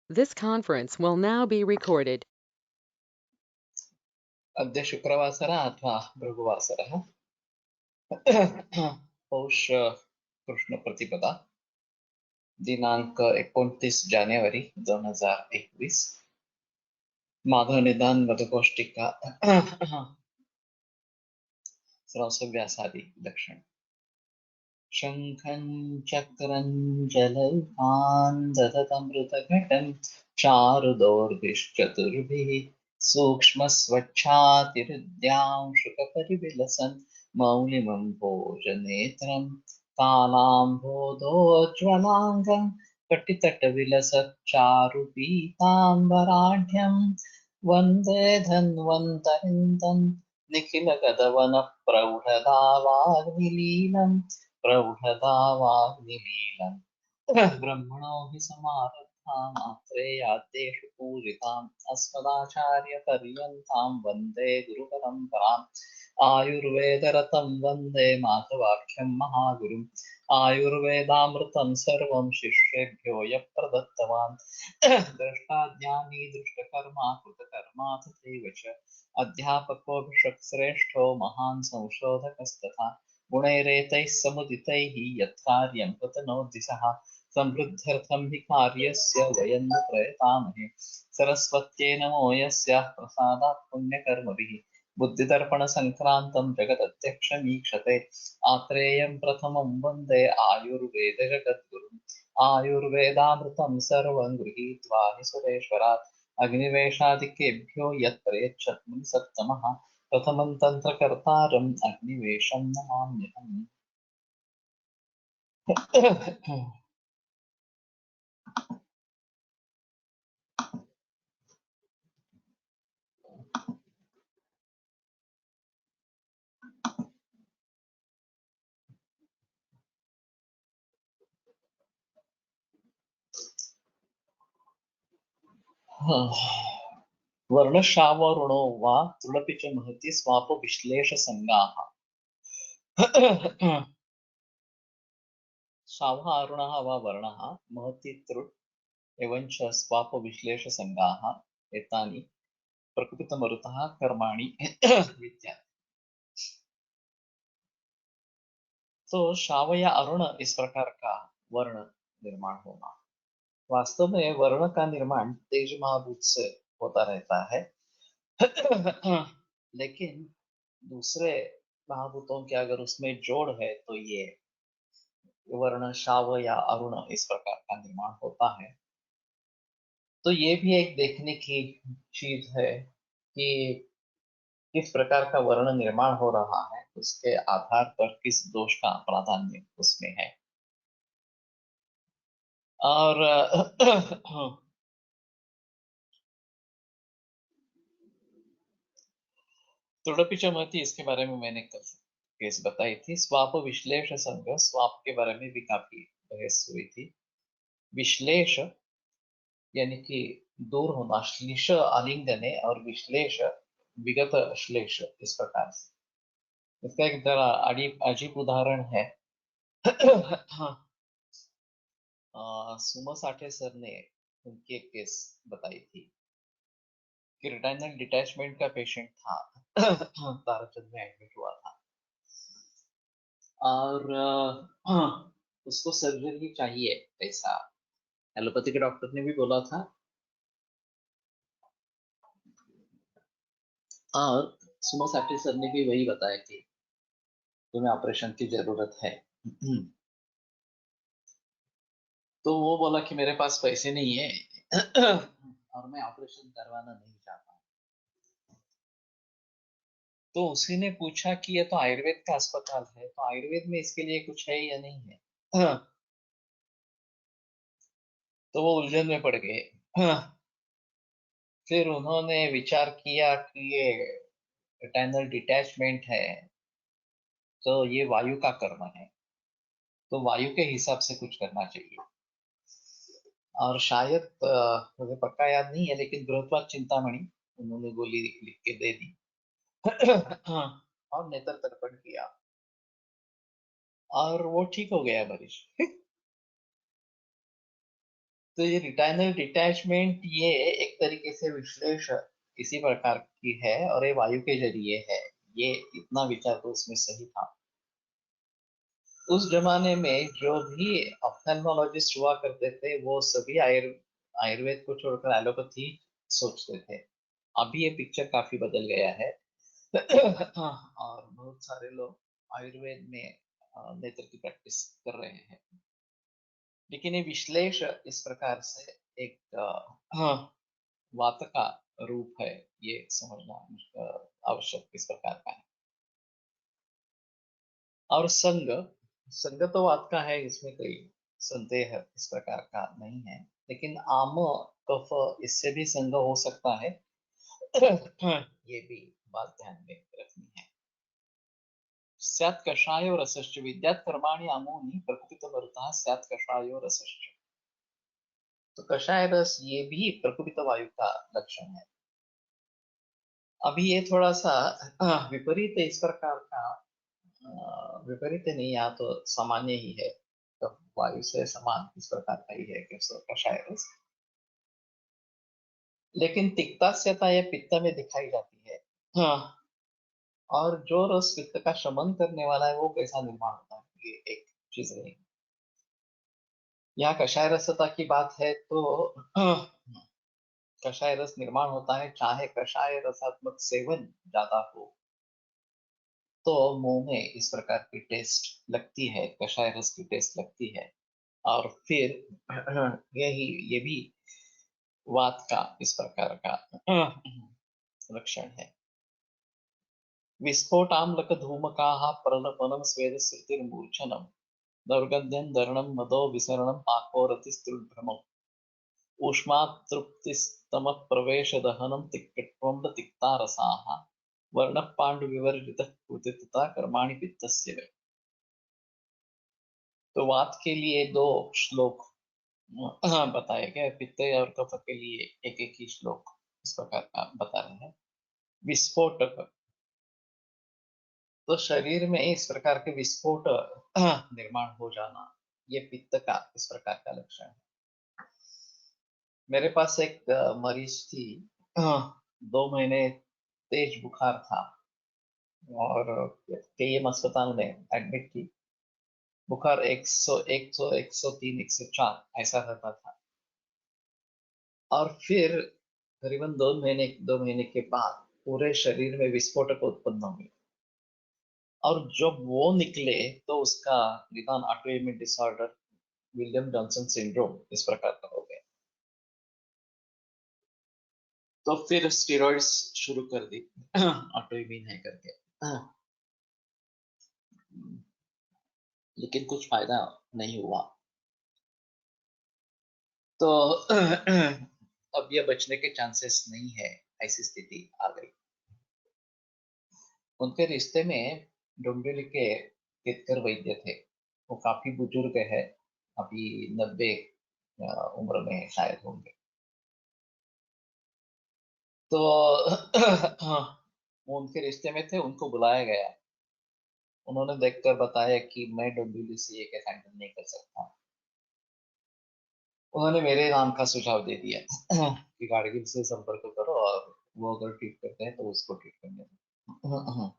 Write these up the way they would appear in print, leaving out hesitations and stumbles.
This conference will now be recorded. अद्य शुक्रवासरः अथवा भृगुवासरः पौष कृष्णप्रतिपदा दिनांक 29 जानेवारी 2021 माधव निदान मधुकोष्टिका स्रवसव्यासादि लक्षण शंखं चक्रं जलौघान् दधतमृतघटं चारुदोर्भिश्चतुर्भिः सूक्ष्मस्वच्छातिहृद्यां शुकपरिविलसन् मौलिमं भोजनेत्रं कालाम्भोधोज्ज्वलाङ्गं कटितटविलसच्चारुपीताम्बराढ्यं वन्दे धन्वन्तरिन्दं निखिलगदवनप्रौढदावाग्निलीलम् प्रौढदावाग्निलीलम् ब्रह्मणो हि समारब्धाम् आत्रेयाद्येषु पूजिताम् अस्मदाचार्यपर्यन्तां वन्दे गुरुपरम्पराम् आयुर्वेदरतं वन्दे माधवाख्यं महागुरुम् आयुर्वेदामृतं सर्वं शिष्येभ्यो यः प्रदत्तवान् द्रष्टाज्ञानी दृष्टकर्मा कृतकर्मा तथैव च अध्यापकोऽभिषक्श्रेष्ठो महान् संशोधकस्तथा गुणैरेतैः समुदितैः यत्कार्यं कृतनोद्दिशः समृद्ध्यर्थं हि कार्यस्य वयं न प्रयतामहे सरस्वत्यै नमो यस्याः प्रसादात् पुण्यकर्मभिः बुद्धिदर्पणसङ्क्रान्तं जगदध्यक्षमीक्षते आत्रेयं प्रथमं वन्दे आयुर्वेदजगद्गुरुम् आयुर्वेदामृतं सर्वं गृहीत्वा हि सुरेश्वरात् अग्निवेशादिकेभ्यो यत्प्रयच्छत् मुनिसत्तमः प्रथमं तन्त्रकर्तारम् अग्निवेशं नमाम्यहम्। वर्णशावरुणो वा तृणपि च महति स्वापविश्लेषसंज्ञाः शावारुणः वा वर्णः महति तृट् एवञ्च स्वापविश्लेषसंज्ञाः एतानि प्रकृतिमरुतः कर्माणि विद्यन्ते। तो शाव या अरुण इस प्रकार का वर्ण निर्माण होना, वास्तव में वर्ण का निर्माण तेज महाभूत से होता रहता है लेकिन दूसरे महाभूतों के अगर उसमें जोड़ है तो ये वर्ण शाव या अरुण इस प्रकार का निर्माण होता है। तो ये भी एक देखने की चीज है कि किस प्रकार का वर्ण निर्माण हो रहा है, उसके आधार पर किस दोष का प्राधान्य उसमें है। और तृणपि च महति, इसके बारे में मैंने कल केस बताई थी। स्वाप विश्लेष संघ, स्वाप के बारे में भी काफी बहस हुई थी। विश्लेष यानी कि दूर होना, श्लेष आलिंगने और विश्लेष विगत श्लेष, इस प्रकार से। इसका एक जरा अजीब उदाहरण है। सुमा साठे सर ने उनकी एक केस बताई थी कि रिटाइनल डिटैचमेंट का पेशेंट था ताराचंद में एडमिट हुआ था और उसको सर्जरी चाहिए ऐसा एलोपैथी के डॉक्टर ने भी बोला था और सुमा साठे सर ने भी वही बताया कि तुम्हें ऑपरेशन की जरूरत है। तो वो बोला कि मेरे पास पैसे नहीं है और मैं ऑपरेशन करवाना नहीं चाहता। तो उसी ने पूछा कि ये तो आयुर्वेद का अस्पताल है, तो आयुर्वेद में इसके लिए कुछ है या नहीं है। तो वो उलझन में पड़ गए। फिर उन्होंने विचार किया कि ये रिटाइनल डिटैचमेंट है तो ये वायु का कर्म है, तो वायु के हिसाब से कुछ करना चाहिए। और शायद मुझे पक्का याद नहीं है लेकिन बृहत्वाद चिंतामणि उन्होंने गोली लिख के दे दी और नेत्र तर्पण किया और वो ठीक हो गया मरीज। तो ये रिटाइनल डिटैचमेंट ये एक तरीके से विश्लेषण इसी प्रकार की है और ये वायु के जरिए है। ये इतना विचार तो उसमें सही था। उस जमाने में जो भी ऑप्थेल्मोलॉजिस्ट हुआ करते थे वो सभी आयुर्वेद को छोड़कर एलोपैथी सोचते थे। अभी ये पिक्चर काफी बदल गया है। और बहुत सारे लोग आयुर्वेद में नेत्र की प्रैक्टिस कर रहे हैं। लेकिन ये विश्लेष इस प्रकार से एक वात का रूप है, ये समझना आवश्यक इस प्रकार का है। और संग संग तो वात का है, इसमें कोई संदेह इस प्रकार का नहीं है। लेकिन आम कफ इससे भी संग हो सकता है। ये भी बात ध्यान में रखनी है। स्यात् कषायो रसश्च विद्यात् कर्माणि अमूनि प्रकुपितमरुतः स्यात् कषायो रसश्च। तो कषाय रस ये भी प्रकुपित वायु का लक्षण है। अभी ये थोड़ा सा विपरीत इस प्रकार का, विपरीत नहीं, या तो सामान्य ही है, तो वायु से समान इस प्रकार का ही है कि कषाय रस। लेकिन तिक्तास्यता यह पित्त में दिखाई जाती है। हाँ। और जो रस पित्त का शमन करने वाला है वो कैसा निर्माण होता है, ये एक चीज रहेगी। यहाँ कषाय रसता की बात है तो कषाय रस निर्माण होता है, चाहे कषाय रसात्मक सेवन ज्यादा हो तो मुंह में इस प्रकार की टेस्ट लगती है, कषाय रस की टेस्ट लगती है। और फिर यही ये भी वात का इस प्रकार का लक्षण है। विस्फोटाम्लक धूमकाः प्रलपनं स्वेद श्रुतिर्मूर्छनम् दौर्गन्ध्यं दर्णं मदो विसरणं पाकोरतिस्त्रुभ्रमम् ऊष्मातृप्तिस्तमः प्रवेशदहनं तिक्तत्वं तिक्ता रसाः वर्णः पाण्डुविवर्जितः कृतितता कर्माणि पित्तस्य वे। तो वात के लिए दो श्लोक बताए गए, पित्त और कफ के लिए एक एक ही श्लोक इस प्रकार का बता रहे हैं। विस्फोटक, तो शरीर में इस प्रकार के विस्फोट निर्माण हो जाना, ये पित्त का इस प्रकार का लक्षण है। मेरे पास एक मरीज थी, 2 महीने तेज बुखार था और केईएम अस्पताल में एडमिट थी। बुखार 100 100 103 104 ऐसा रहता था। और फिर करीबन 2 महीने के बाद पूरे शरीर में विस्फोटक उत्पन्न हुए। और जब वो निकले तो उसका निदान autoimmune disorder William Johnson syndrome इस प्रकार का हो गया। तो फिर स्टेरॉइड्स शुरू कर दी ऑटोइम्यून है करके। लेकिन कुछ फायदा नहीं हुआ। तो अब ये बचने के चांसेस नहीं है, ऐसी स्थिति आ गई। उनके रिश्ते में डोंबिवली के केतकर वैद्य थे। वो काफी बुजुर्ग है, अभी 90 उम्र में शायद होंगे। तो वो उनके रिश्ते में थे, उनको बुलाया गया। उन्होंने देखकर बताया कि मैं डोंबिवली से ये केस हैंडल नहीं कर सकता। उन्होंने मेरे नाम का सुझाव दे दिया कि गाडगिल से संपर्क करो और वो अगर ट्रीट करते हैं तो उसको ट्रीट करने दो।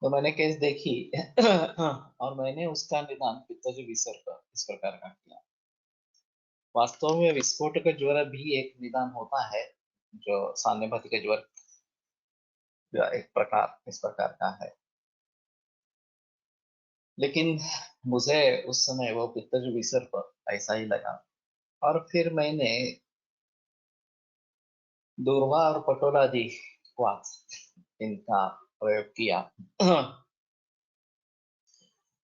तो मैंने केस देखी और मैंने उसका निदान पित्तज विसर्ग इस प्रकार का किया। वास्तव में विस्फोट का ज्वर भी एक निदान होता है, जो सान्यभाती का ज्वर एक प्रकार इस प्रकार का है। लेकिन मुझे उस समय वो पित्तज विसर्ग ऐसा ही लगा। और फिर मैंने दूर्वा और पटोला जी क्वाथ इनका प्रयोग किया।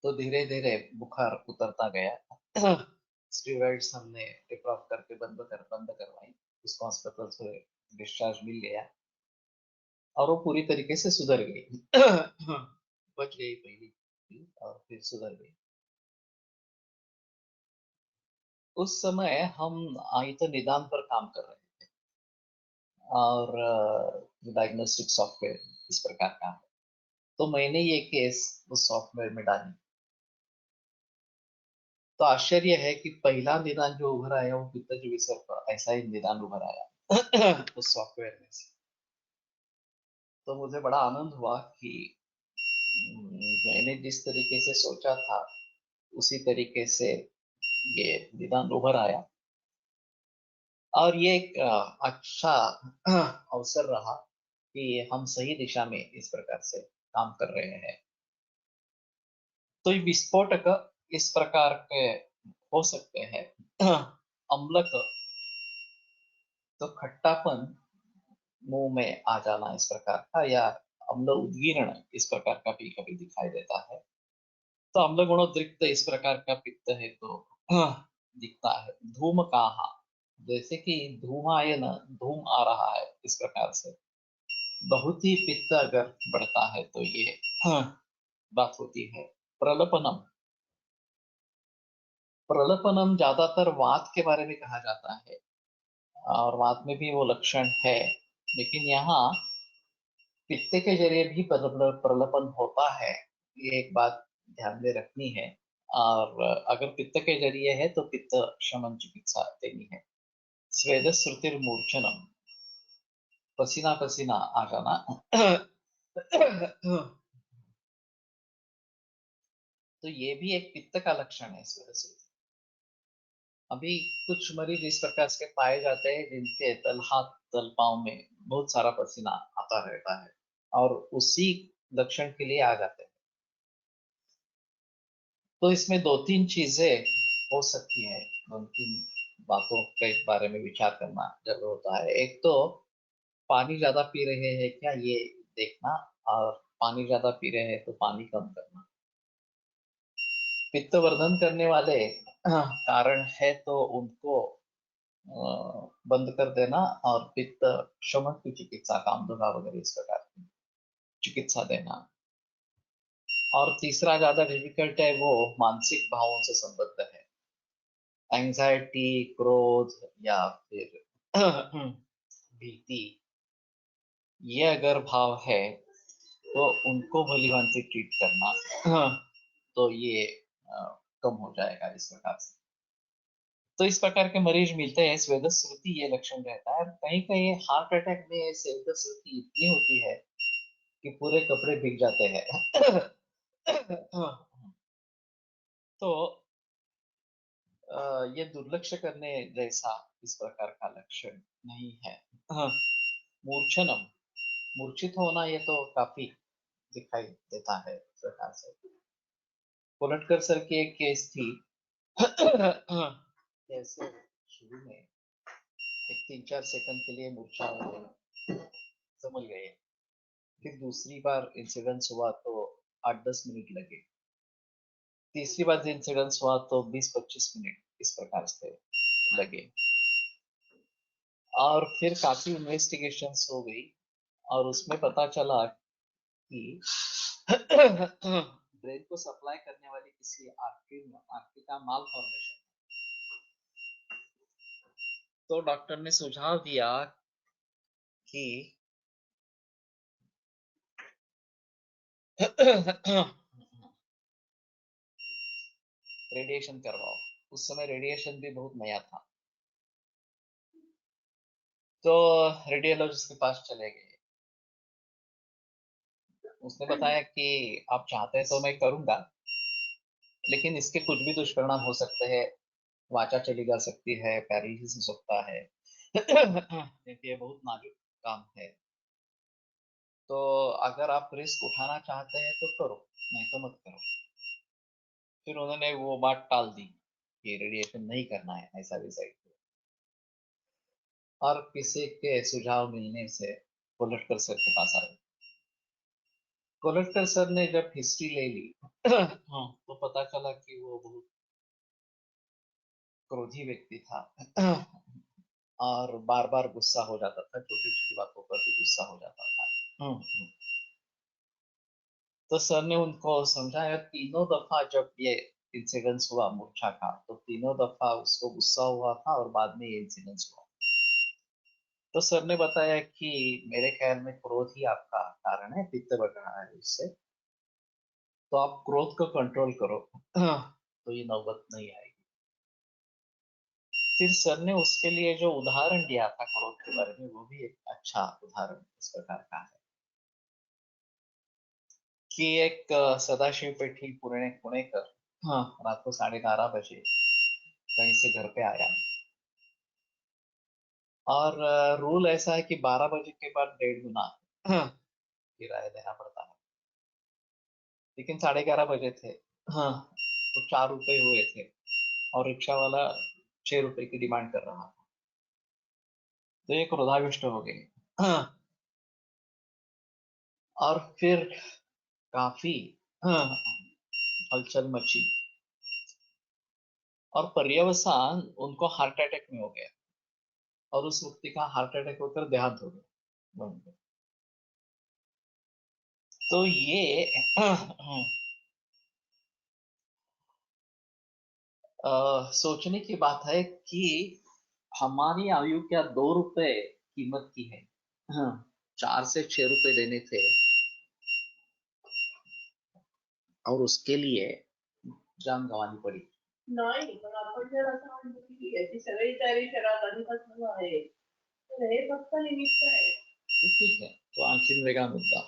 तो धीरे धीरे बुखार उतरता गया। स्टीरॉइड्स हमने टिप ऑफ करके बंद करवाई। उसको अस्पताल से डिस्चार्ज मिल गया और वो पूरी तरीके से सुधर गई। बच गई पहली और फिर सुधर गई। उस समय हम आयत निदान पर काम कर रहे थे और डायग्नोस्टिक सॉफ्टवेयर इस प्रकार का है। तो मैंने ये केस उस सॉफ्टवेयर में डाली तो आश्चर्य है कि पहला निदान जो उभर आया वो पित्तज विसर्प, ऐसा ही निदान उभर आया उस सॉफ्टवेयर में से। तो मुझे बड़ा आनंद हुआ कि मैंने जिस तरीके से सोचा था उसी तरीके से ये निदान उभर आया। और ये एक अच्छा अवसर रहा कि हम सही दिशा में इस प्रकार से काम कर रहे हैं। तो ये विस्फोटक इस प्रकार के हो सकते हैं। अम्लक, तो खट्टापन मुंह में आ जाना इस प्रकार का, या अम्ल उद्गीर्ण इस प्रकार का भी कभी दिखाई देता है। तो अम्ल गुणोद्रिक्त इस प्रकार का पित्त है तो दिखता है। धूम कहा, जैसे कि धूमायन, धूम आ रहा है इस प्रकार से। बहुत ही पित्त अगर बढ़ता है तो ये बात होती है। प्रलपनम, प्रलपनम ज्यादातर वात के बारे में कहा जाता है, और वात में भी वो लक्षण है, लेकिन यहाँ पित्त के जरिए भी प्रलपन होता है। ये एक बात ध्यान में रखनी है। और अगर पित्त के जरिए है तो पित्त शमन चिकित्सा देनी है। स्वेद श्रुतिर मूर्छनम, पसीना पसीना आ जाना तो ये भी एक पित्त का लक्षण है स्वेद श्रुति। अभी कुछ मरीज इस प्रकार के पाए जाते हैं जिनके तल हाथ तल पाँव में बहुत सारा पसीना आता रहता है, और उसी लक्षण के लिए आ जाते हैं। तो इसमें दो तीन चीजें हो सकती है, दो तीन बातों के बारे में विचार करना जरूर होता है। एक तो पानी ज्यादा पी रहे हैं क्या, ये देखना। और पानी ज्यादा पी रहे हैं तो पानी कम करना। पित्त वर्धन करने वाले कारण है तो उनको बंद कर देना, और पित्त शमन की चिकित्सा, कामधुला वगैरह इस प्रकार की चिकित्सा देना। और तीसरा ज्यादा डिफिकल्ट है, वो मानसिक भावों से संबद्ध है। एंजाइटी, क्रोध, या फिर भीति, ये अगर भाव है तो उनको भली भांति ट्रीट करना तो ये कम हो जाएगा इस प्रकार से। तो इस प्रकार के मरीज मिलते हैं। स्वेद श्रुति ये लक्षण रहता है। कहीं कहीं हार्ट अटैक में स्वेद श्रुति इतनी होती है कि पूरे कपड़े भीग जाते हैं तो ये दुर्लक्ष्य करने जैसा इस प्रकार का लक्षण नहीं है। मूर्छनम, मूर्छित होना, ये तो काफी दिखाई देता है इस प्रकार से। कोलटकर सर की एक केस थी कैसे शुरू में एक 3-4 सेकंड के लिए मूर्छा हो गई, समझ गए। फिर दूसरी बार इंसिडेंस हुआ तो 8-10 मिनट लगे। तीसरी बार इंसिडेंस हुआ तो 20-25 मिनट इस प्रकार से लगे। और फिर काफी इन्वेस्टिगेशंस हो गई, और उसमें पता चला कि ब्रेन को सप्लाई करने वाली किसी आर्टरी का माल फॉर्मेशन। तो डॉक्टर ने सुझाव दिया कि रेडिएशन करवाओ। उस समय रेडिएशन भी बहुत नया था। तो रेडियोलॉजिस्ट के पास चले गए। उसने बताया कि आप चाहते हैं तो मैं करूंगा, लेकिन इसके कुछ भी दुष्परिणाम हो सकते हैं। वाचा चली जा सकती है, पैरालिसिस हो सकता है क्योंकि ये बहुत नाजुक काम है। तो अगर आप रिस्क उठाना चाहते हैं तो करो, नहीं तो मत करो। फिर उन्होंने वो बात टाल दी कि रेडिएशन नहीं करना है, ऐसा डिसाइड किया। और किसी के सुझाव मिलने से कोलटकर सर के पास आए। कोलटकर सर ने जब हिस्ट्री ले ली हाँ, तो पता चला कि वो बहुत क्रोधी व्यक्ति था और बार बार गुस्सा हो जाता था, छोटी छोटी बातों पर भी गुस्सा हो जाता था। तो सर ने उनको समझाया। तीनों दफा जब ये इंसिडेंस हुआ मूर्छा का, तो तीनों दफा उसको गुस्सा हुआ था और बाद में ये इंसिडेंस हुआ। तो सर ने बताया कि मेरे ख्याल में क्रोध ही आपका कारण है, पित्त बढ़ रहा है इससे, तो आप क्रोध को कंट्रोल करो तो ये नौबत नहीं आएगी। फिर सर ने उसके लिए जो उदाहरण दिया था क्रोध के बारे में, वो भी एक अच्छा उदाहरण इस प्रकार का है कि एक सदाशिव पेठी पुणेकर, हाँ, रात को 11:30 बजे कहीं से घर पे आया, और रूल ऐसा है कि 12 बजे के बाद 1.5 गुना हाँ, किराया देना पड़ता है। लेकिन 11:30 बजे थे, हाँ, तो 4 रुपए हुए थे और रिक्शा वाला 6 रुपए की डिमांड कर रहा था। तो ये क्रोधाविष्ट हो गए, हाँ, और फिर काफी, हाँ, हलचल मची और पर्यवसान उनको हार्ट अटैक में हो गया, और उस व्यक्ति का हार्ट अटैक होकर देहांत हो गया वहीं पे। तो ये सोचने की बात है कि हमारी आयु क्या 2 रुपए कीमत की है, हाँ, 4 से 6 रुपए देने थे, और उसके लिए जान गंवानी पड़ी। नाही, पण आपण जर असं म्हणतो की याची सगळी तयारी शहरात आधीपासून आहे, तर हे फक्त निमित्त आहे. ठीक है, तो आणखीन वेगळा मुद्दा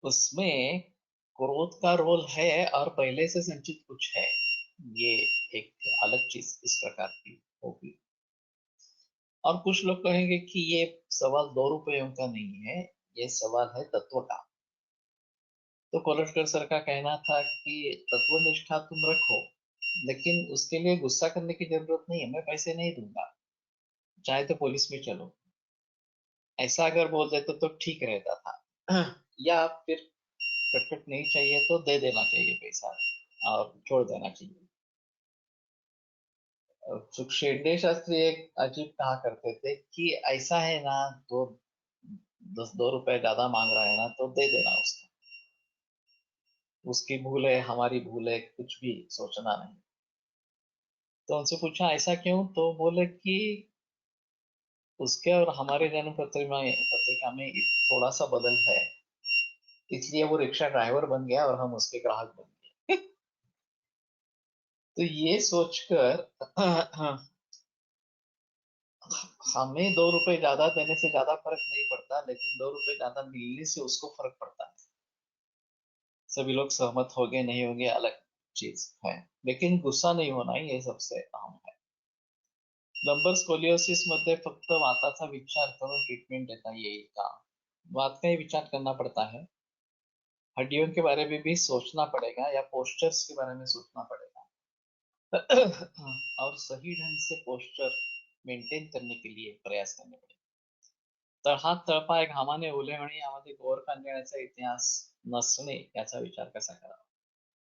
उसमें क्रोध का रोल है और पहले से संचित कुछ है, ये एक अलग चीज इस प्रकार की होगी। और कुछ लोग कहेंगे कि ये सवाल 2 रुपयों का नहीं है, ये सवाल है तत्व का। तो कोलटकर सर का कहना था कि तत्वनिष्ठा तुम रखो, लेकिन उसके लिए गुस्सा करने की जरूरत नहीं है, मैं पैसे नहीं दूंगा, चाहे तो पुलिस में चलो, ऐसा अगर बोल देते तो ठीक रहता था। या फिर कटकट नहीं चाहिए तो दे देना चाहिए पैसा और छोड़ देना चाहिए। शेंडे शास्त्री एक अजीब कहा करते थे कि ऐसा है ना, तो 10-2 रुपए ज्यादा मांग रहा है ना, तो दे देना उसको, उसकी भूल है, हमारी भूल है, कुछ भी सोचना नहीं। तो उनसे पूछा ऐसा क्यों, तो बोले कि उसके और हमारे जन्म पत्रिका में थोड़ा सा बदल है, इसलिए वो रिक्शा ड्राइवर बन गया और हम उसके ग्राहक बन गए। तो ये सोचकर हमें 2 रुपए ज्यादा देने से ज्यादा फर्क नहीं पड़ता, लेकिन 2 रुपए ज्यादा मिलने से उसको फर्क पड़ता है। सभी लोग सहमत हो गए नहीं होंगे अलग चीज है, लेकिन गुस्सा नहीं होना ही ये सबसे अहम है। लंबर स्कोलियोसिस मध्ये फक्त वाताचा विचार करून ट्रीटमेंट देता येईल का? वात का ही विचार करना पड़ता है, हड्डियों के बारे में भी सोचना पड़ेगा, या पोस्चर्स के बारे में सोचना पड़ेगा। और सही ढंग से पोस्चर मेंटेन करने के लिए प्रयास करने पड़ेगा। तळहात तळपाय घामाने ओले होणे यामध्ये गोर कांजिण्याचा इतिहास नसणे याचा विचार कसा करावा?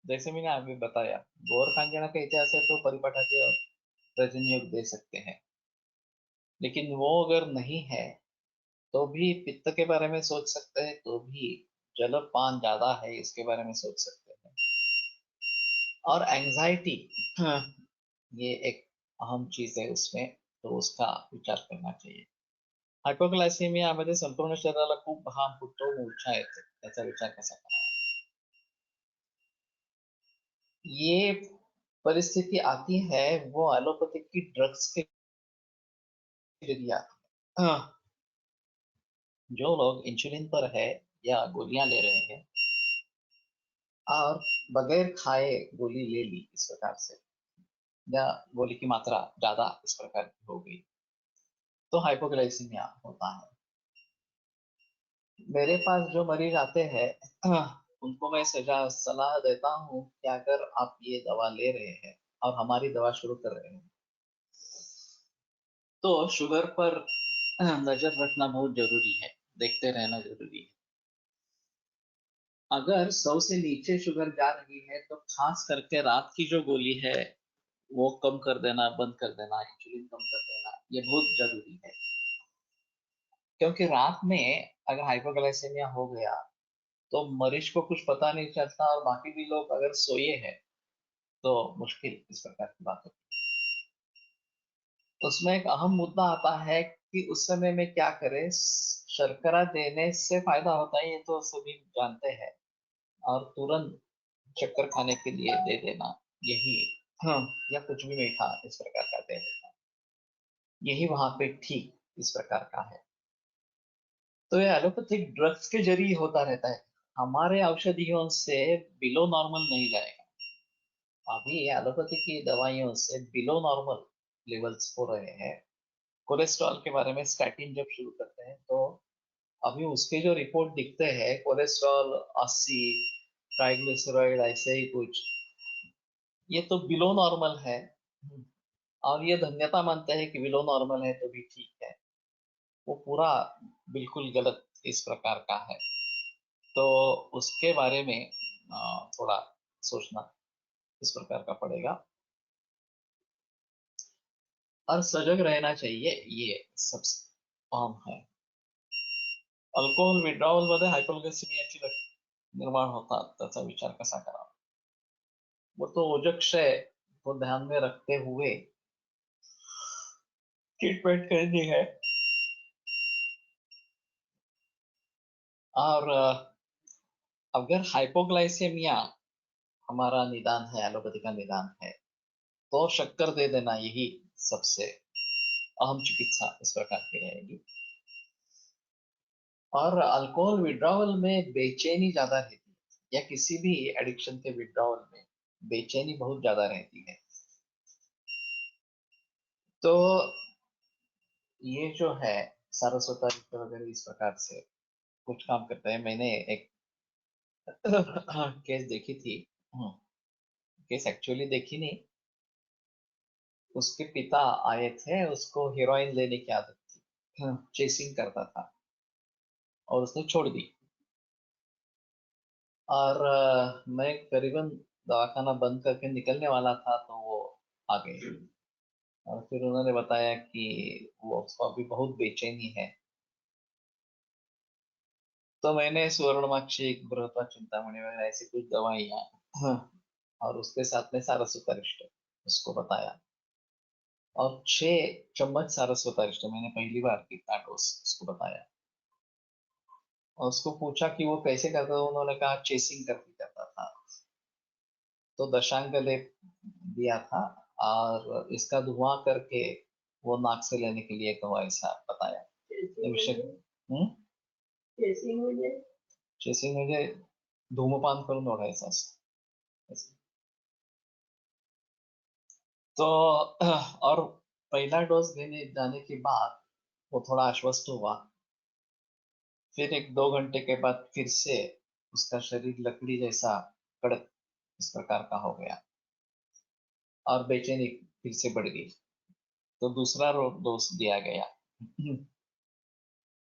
जैसे मैंने अभी बताया, गोर कांजिणा का इतिहास है तो परिपाठाती और रजनी योग दे सकते हैं, लेकिन वो अगर नहीं है तो भी पित्त के बारे में सोच सकते हैं, तो भी जलपान ज्यादा है इसके बारे में सोच सकते हैं। और एंजाइटी, ये एक अहम चीज है उसमें, तो उसका विचार करना चाहिए। हायपोग्लायसेमियामध्ये संपूर्ण शरीराला खूप घाम फुटतो, मूर्छा येते, त्याचा विचार कसा करावा? ये परिस्थिति आती है वो एलोपैथिक की ड्रग्स के जरिए आती है। जो लोग इंसुलिन पर है या गोलियां ले रहे हैं और बगैर खाए गोली ले ली इस प्रकार से, या गोली की मात्रा ज्यादा इस प्रकार की हो गई, तो हाइपोग्लाइसीमिया होता है। मेरे पास जो मरीज आते हैं, उनको मैं सलाह देता हूँ कि अगर आप ये दवा ले रहे हैं और हमारी दवा शुरू कर रहे हैं, तो शुगर पर नजर रखना बहुत जरूरी है, देखते रहना जरूरी है। अगर 100 से नीचे शुगर जा रही है तो खास करके रात की जो गोली है वो कम कर देना, बंद कर देना, इंसुलिन कम कर देना, ये बहुत जरूरी है। क्योंकि रात में अगर हाइपोग्लाइसेमिया हो गया तो मरीज को कुछ पता नहीं चलता, और बाकी भी लोग अगर सोए हैं तो मुश्किल इस प्रकार की बात होती है। उसमें एक अहम मुद्दा आता है कि उस समय में क्या करें। शर्करा देने से फायदा होता है, ये तो सभी जानते हैं, और तुरंत शक्कर खाने के लिए दे देना, यही हाँ, या कुछ भी मीठा इस प्रकार का दे देना, यही वहां पे ठीक इस प्रकार का है। तो ये एलोपैथिक ड्रग्स के जरिए होता रहता है, हमारे औषधियों से बिलो नॉर्मल नहीं जाएगा। अभी एलोपैथी की दवाइयों से बिलो नॉर्मल लेवल्स हो रहे हैं। कोलेस्ट्रॉल के बारे में स्टैटिन जब शुरू करते हैं तो अभी उसके जो रिपोर्ट दिखते हैं, कोलेस्ट्रॉल 80, ट्राइग्लिसराइड ऐसे ही कुछ, ये तो बिलो नॉर्मल है। और ये धन्यता मानते हैं कि बिलो नॉर्मल है तो भी ठीक है, वो पूरा बिल्कुल गलत इस प्रकार का है। तो उसके बारे में थोड़ा सोचना इस प्रकार का पड़ेगा और सजग रहना चाहिए, ये सबसे अहम है। अल्कोहोल विड्रॉवल मध्ये हायपोग्लायसेमियाची निर्माण होतात, त्याचा विचार कसा करावा? वो तो ओजक्षय को ध्यान में रखते हुए ट्रीटमेंट करनी है। और अगर हाइपोग्लाइसेमिया हमारा निदान है, एलोपैथी का निदान है, तो शक्कर दे देना यही सबसे अहम चिकित्सा इस प्रकार की रहेगी। और अल्कोहल विड्रॉवल में बेचैनी ज्यादा रहती है, या किसी भी एडिक्शन के विड्रॉवल में बेचैनी बहुत ज्यादा रहती है। तो ये जो है सारस्वता वगैरह इस प्रकार से कुछ काम करता है। मैंने एक केस देखी थी, केस एक्चुअली देखी नहीं, उसके पिता आए थे, उसको हेरोइन लेने की आदत थी, चेसिंग करता था और उसने छोड़ दी। और मैं करीबन दवाखाना बंद करके निकलने वाला था तो वो आ गए और फिर उन्होंने बताया कि वो उसको अभी बहुत बेचैनी है। तो मैंने सुवर्णमाक्षी, बृहत्वा चिंतामणि वगैरह ऐसी कुछ दवाइयाँ, और उसके साथ में सारस्वतारिष्ट उसको बताया, और 6 चम्मच सारस्वतारिष्ट मैंने पहली बार कितना डोज उसको बताया। और उसको पूछा कि वो कैसे करता था, उन्होंने कहा चेसिंग करके करता था। तो दशांग लेप दिया था और इसका धुआं करके वो नाक से लेने के लिए कहा, ऐसा बताया। चेसिंग विषय म्हणजे चेसिंग म्हणजे चेसिंग म्हणजे धूमपान करून ओढायचं असं। तो और पहला डोज देने जाने के बाद वो थोड़ा आश्वस्त हुआ, फिर 1-2 घंटे के बाद फिर से उसका शरीर लकड़ी जैसा कड़क इस प्रकार का हो गया और बेचैनी फिर से बढ़ गई। तो दूसरा डोज दिया गया,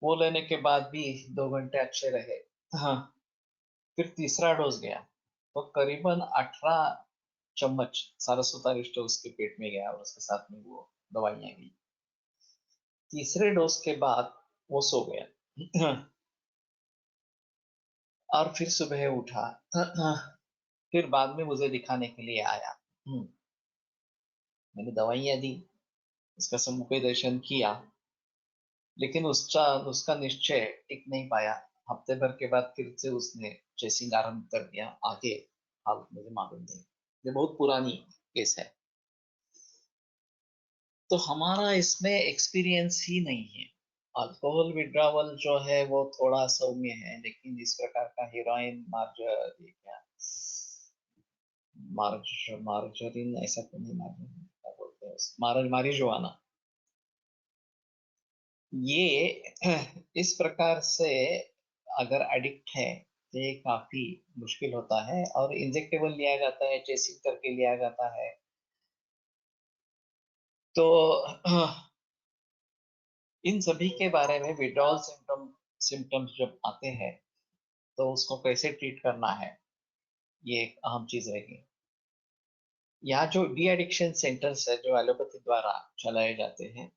वो लेने के बाद भी 2 घंटे अच्छे रहे। हाँ, फिर तीसरा डोज गया तो करीबन 18 चम्मच सारस्वतारिष्ट उसके पेट में गया और उसके साथ में वो दवाइयां गई। तीसरे डोज के बाद वो सो गया और फिर सुबह उठा, फिर बाद में मुझे दिखाने के लिए आया। मैंने दवाइयां दी, उसका समुपय दर्शन किया, लेकिन उसका निश्चय टिक नहीं पाया। हफ्ते भर के बाद फिर से उसने चेसिंग आरंभ कर दिया। आगे हालत मुझे मालूम नहीं, ये बहुत पुरानी केस है। तो हमारा इसमें एक्सपीरियंस ही नहीं है। अल्कोहल विड्रावल जो है वो थोड़ा सौम्य है, लेकिन इस प्रकार का हीरोइन, ये क्या, मार्जरीन ऐसा तो नहीं, मार्जरीन क्या बोलते हैं मारिजुआना, ये इस प्रकार से अगर एडिक्ट है तो ये काफी मुश्किल होता है। और इंजेक्टेबल लिया जाता है, चेसिंग करके लिया जाता है। तो इन सभी के बारे में विड्रॉल सिम्टम्स जब आते हैं तो उसको कैसे ट्रीट करना है, ये एक अहम चीज रहेगी। यहाँ जो डी एडिक्शन सेंटर्स है जो एलोपैथी द्वारा चलाए जाते हैं,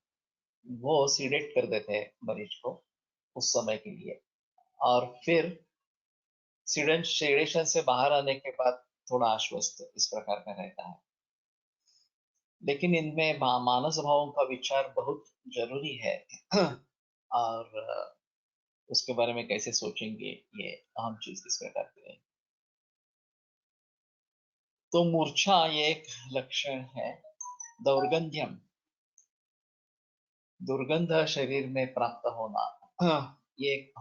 वो सीडेट कर देते हैं मरीज को उस समय के लिए, और फिर सीडेशन से बाहर आने के बाद थोड़ा आश्वस्त इस प्रकार का रहता है। लेकिन इनमें मानस भावों का विचार बहुत जरूरी है और उसके बारे में कैसे सोचेंगे, ये अहम चीज इस प्रकार की है। तो मूर्छा ये एक लक्षण है। दौर्गंध्यम, दुर्गंध शरीर में प्राप्त होना, ये एक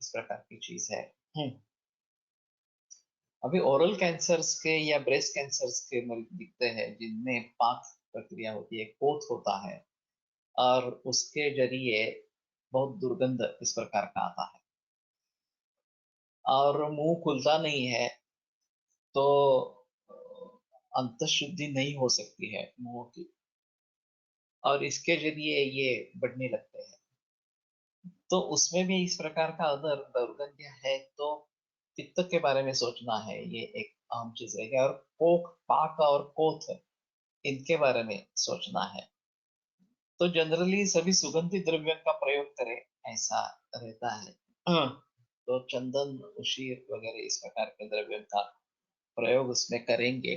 इस प्रकार की चीज है। अभी ओरल कैंसर्स के या ब्रेस्ट कैंसर्स के मरीज दिखते हैं जिनमें पाक प्रक्रिया होती है, कोथ होता है और उसके जरिए बहुत दुर्गंध इस प्रकार का आता है और मुंह खुलता नहीं है, तो अंतःशुद्धि नहीं हो सकती है मुंह की और इसके जरिए ये बढ़ने लगते हैं। तो उसमें भी इस प्रकार का अगर दुर्गंध है तो पित्त के बारे में सोचना है, ये एक आम चीज रहेगी। और कोक, पाक और कोथ, इनके बारे में सोचना है। तो जनरली सभी सुगंधित द्रव्यों का प्रयोग करें, ऐसा रहता है। तो चंदन, उशीर वगैरह इस प्रकार के द्रव्यों का प्रयोग उसमें करेंगे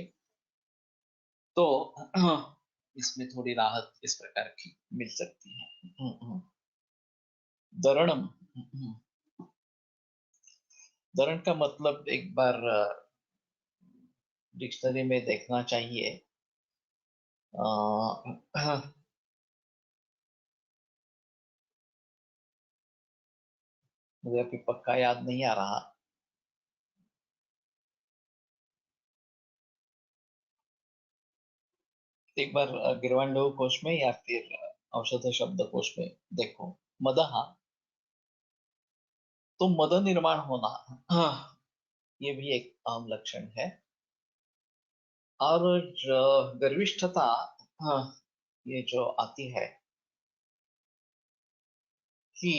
तो इसमें थोड़ी राहत इस प्रकार की मिल सकती है। दरणम, दरण का मतलब एक बार डिक्शनरी में देखना चाहिए। मुझे अभी पक्का याद नहीं आ रहा। एक बार गिरवांडो कोश में या फिर औषध शब्द कोश में देखो। मदहा, तो मद निर्माण होना, ये भी एक आम लक्षण है। और गर्विष्ठता, ये जो आती है कि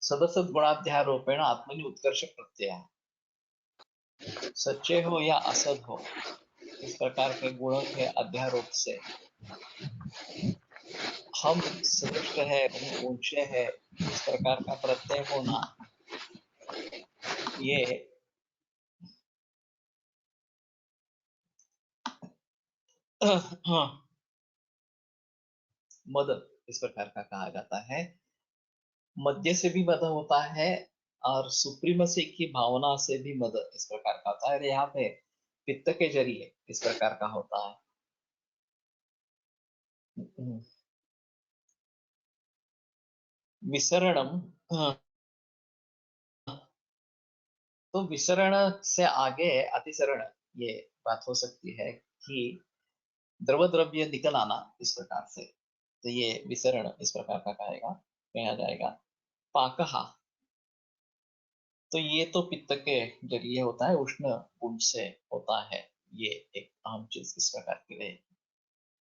सदसद गुणाध्यारोपेण आत्मनि उत्कर्ष प्रत्यय, सच्चे हो या असद हो, इस प्रकार के गुणों के अध्यारोप से हम श्रेष्ठ है, हम ऊंचे है, इस प्रकार का प्रत्यय होना, ये मद इस प्रकार का कहा जाता है। मध्य से भी मद होता है और सुप्रीमसी की भावना से भी मद इस प्रकार का होता है। और यहाँ पे पित्त के जरिए इस प्रकार का होता है। विसरणम, तो विसरण से आगे अतिसरण, ये बात हो सकती है कि द्रव द्रव्य निकल आना इस प्रकार से, तो ये विसरण इस प्रकार का कहा जाएगा। पाकहा, तो ये तो पित्त के जरिए होता है, उष्ण गुण से होता है, ये एक आम चीज इस प्रकार की रहे।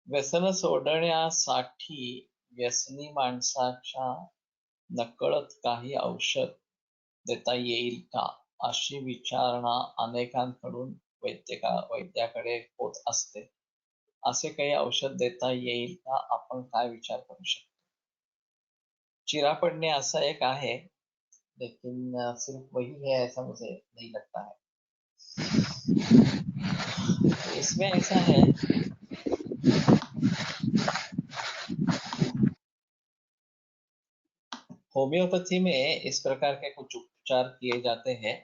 व्यसन सोडण्यासाठी व्यसनी माणसाच्या नकळत काही औषध देता येईल का, अशी विचारणा अनेकांकडून वैद्याकडे होत असते। असे काही औषध देता येईल का, आपण काय विचार करू शकतो? चिरा पड़ने ऐसा एक है, लेकिन सिर्फ वही है ऐसा मुझे नहीं लगता है। इसमें ऐसा है, होम्योपैथी में इस प्रकार के कुछ उपचार किए जाते हैं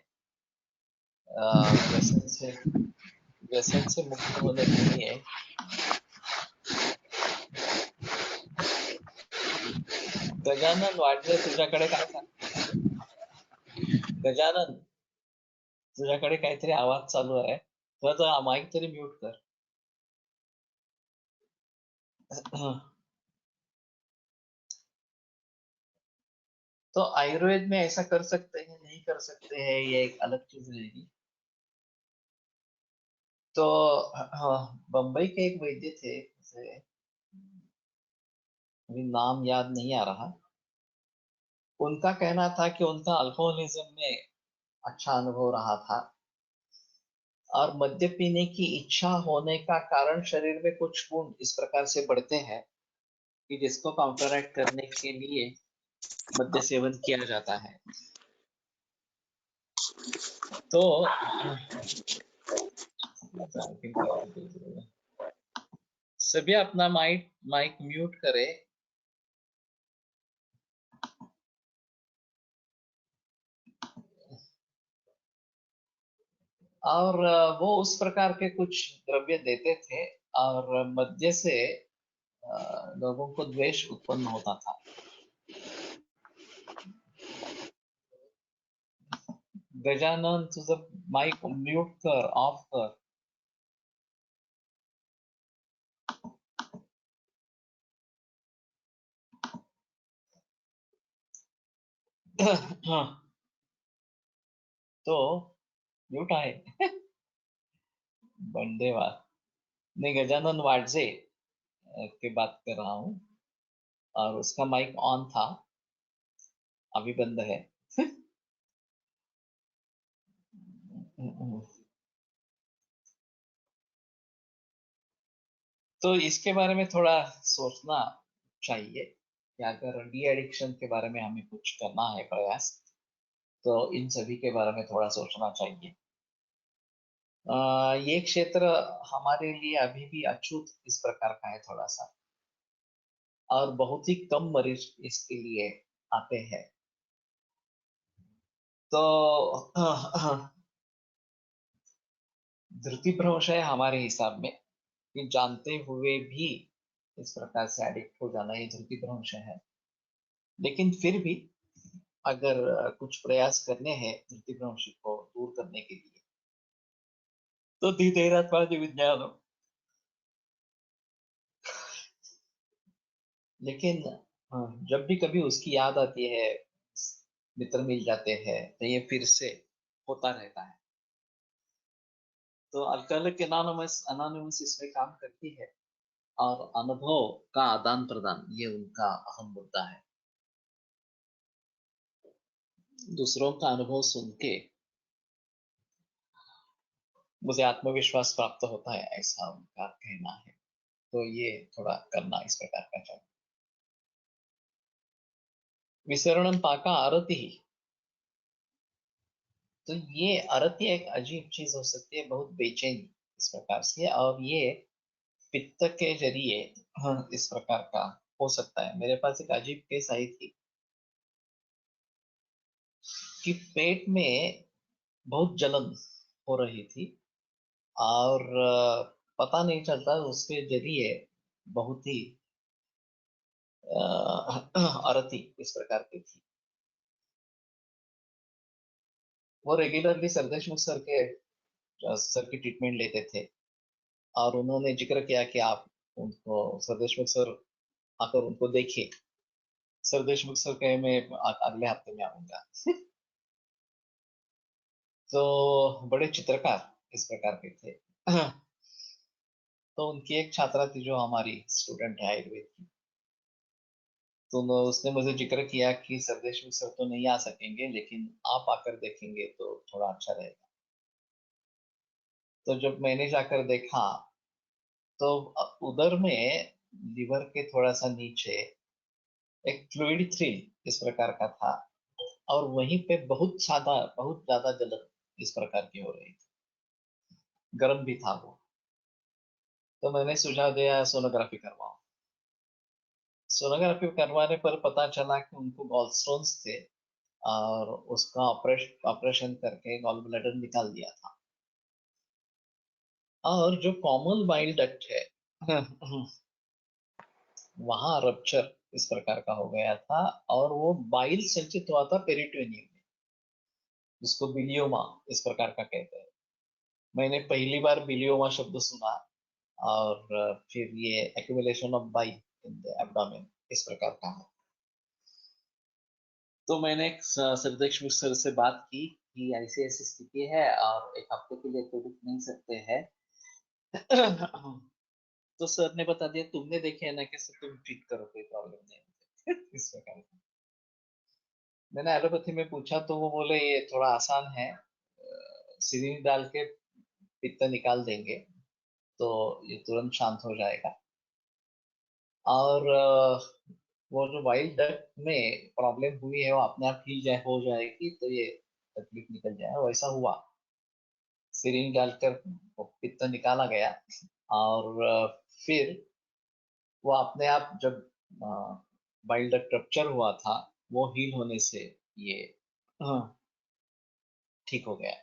व्यसन से मुक्त होने के लिए। गजानन वाडले, तुझ्याकडे काय गजानन, तुझ्याकडे काहीतरी आवाज चालू आहे, तुझा माईक तरी म्यूट कर। तो आयुर्वेद में ऐसा कर सकते हैं, नहीं कर सकते हैं, ये एक अलग चीज रहेगी। तो बंबई के एक वैद्य थे, मुझे अभी नाम याद नहीं आ रहा। उनका कहना था कि उनका अल्कोहलिज्म में अच्छा अनुभव रहा था और मद्य पीने की इच्छा होने का कारण शरीर में कुछ गुण इस प्रकार से बढ़ते हैं कि जिसको काउंटरएक्ट करने के लिए मद्य सेवन किया जाता है। तो सभी अपना माइक म्यूट करें। और वो उस प्रकार के कुछ द्रव्य देते थे और मध्य से लोगों को द्वेष उत्पन्न होता था। गजानन, तुझं माइक म्यूट कर, ऑफ कर। हाँ, तो म्यूट आहे. बंडेवार नहीं, गजानन वाडजे की बात कर रहा हूँ और उसका माइक ऑन था, अभी बंद है. तो इसके बारे में थोड़ा सोचना चाहिए कि अगर डी एडिक्शन के बारे में हमें कुछ करना है प्रयास, तो इन सभी के बारे में थोड़ा सोचना चाहिए. ये क्षेत्र हमारे लिए अभी भी अछूत इस प्रकार का है थोड़ा सा, और बहुत ही कम मरीज इसके लिए आते हैं. तो धृतिभ्रंश है हमारे हिसाब में कि जानते हुए भी इस प्रकार से एडिक्ट हो जाना, ये धृतिभ्रंश है. लेकिन फिर भी अगर कुछ प्रयास करने हैं धृतिभ्रंश को दूर करने के लिए, तो धीरेरात्मादि विज्ञान. लेकिन जब भी कभी उसकी याद आती है, मित्र मिल जाते हैं, तो ये फिर से होता रहता है. तो अल्कोहलिक एनोनिमस अनोनिमस इसमें काम करती है, और अनुभव का आदान प्रदान ये उनका अहम मुद्दा है. दूसरों का अनुभव सुन के मुझे आत्मविश्वास प्राप्त होता है, ऐसा उनका कहना है. तो ये थोड़ा करना इस प्रकार का चाहिए. विसरणम पाका आरती. तो ये आरती एक अजीब चीज हो सकती है, बहुत बेचैनी इस प्रकार से, और ये पित्त के जरिए इस प्रकार का हो सकता है. मेरे पास एक अजीब केस आई थी कि पेट में बहुत जलन हो रही थी, और पता नहीं चलता, उसके जरिए बहुत ही आरती इस प्रकार की थी. वो रेगुलरली सरदेशमुख सर की ट्रीटमेंट लेते थे, और उन्होंने जिक्र किया कि आप उनको सरदेशमुख सर आकर उनको देखिए. सरदेशमुख सर कहे मैं अगले हफ्ते में आऊंगा. तो बड़े चित्रकार इस प्रकार के थे. तो उनकी एक छात्रा थी जो हमारी स्टूडेंट है आयुर्वेद की. तो उसने मुझे जिक्र किया कि सरदेशमुख सर तो नहीं आ सकेंगे, लेकिन आप आकर देखेंगे तो थोड़ा अच्छा रहेगा. तो जब मैंने जाकर देखा, तो उधर में लिवर के थोड़ा सा नीचे एक फ्लूइड थ्रिल इस प्रकार का था, और वहीं पे बहुत ज्यादा जलन इस प्रकार की हो रही थी. गर्म भी था वो. तो मैंने सुझाव दिया सोनोग्राफी करवाओ. सोनोग्राफी करवाने पर पता चला कि उनको गॉलस्टोन्स थे, और उसका ऑपरेशन करके गॉल ब्लैडर निकाल दिया था. और जो कॉमन बाइल डक्ट है वहां रप्चर इस प्रकार का हो गया था, और वो बाइल संचित हुआ था पेरिटोनियम में, जिसको बिलियोमा इस प्रकार का कहते हैं. मैंने पहली बार बिलियोमा शब्द सुना, और फिर ये accumulation of bile in the abdomen इस प्रकार का है. तो मैंने सरदेश सर से बात की कि ऐसी ऐसी स्थिति है, और एक हफ्ते के लिए तो रुक नहीं सकते हैं. तो सर ने बता दिया, तुमने देखे है ना, कैसे तुम ट्रीट करो, कोई प्रॉब्लम नहीं है. इस प्रकार का. मैंने एलोपैथी में पूछा, तो वो बोले ये थोड़ा आसान है, सिरिंज डाल के पित्त निकाल देंगे तो ये तुरंत शांत हो जाएगा. और वो जो वाइल्ड डक में प्रॉब्लम हुई है वो अपने आप हील जाए हो जाएगी, तो ये तकलीफ निकल जाए. वैसा हुआ. सिरिंज डालकर वो पित्त निकाला गया, और फिर वो अपने आप जब बाइल डक्ट रप्चर हुआ था, वो हील होने से ये ठीक हो गया.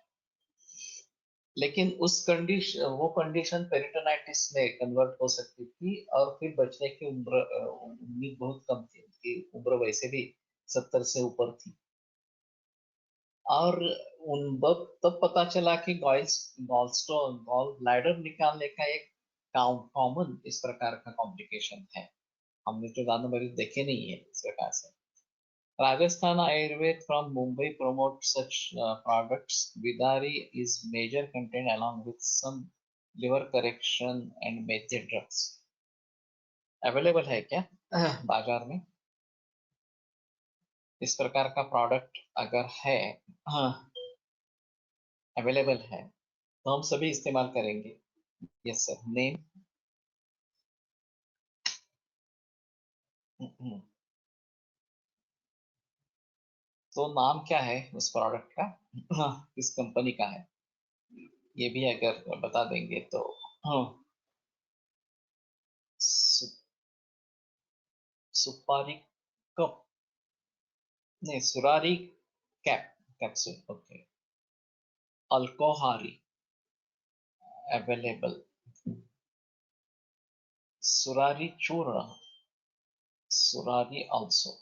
लेकिन वो कंडीशन पेरिटोनाइटिस में कन्वर्ट हो सकती थी और फिर बचने की उम्मीद बहुत कम थी। उनकी उम्र वैसे भी 70 से ऊपर थी। और तब पता चला कि गॉल ब्लैडर निकालने का एक कॉमन इस प्रकार का कॉम्प्लिकेशन है। हमने तो ज्यादा मरीज देखे नहीं है इस प्रकार से। Rajasthan Ayurved from Mumbai promotes such products. Vidari is major content along with some liver correction and major drugs. Available है क्या बाजार में? इस प्रकार का प्रोडक्ट अगर है, हाँ, अवेलेबल है तो हम सभी इस्तेमाल करेंगे। Yes sir. नेम? तो नाम क्या है उस प्रोडक्ट का? हाँ, किस कंपनी का है ये भी अगर बता देंगे तो। हाँ, सुपारी कप? नहीं, सुरारी कैप्सूल। ओके। अल्कोहारी अवेलेबल। सुरारी चूर्ण, सुरारी ऑल्सो।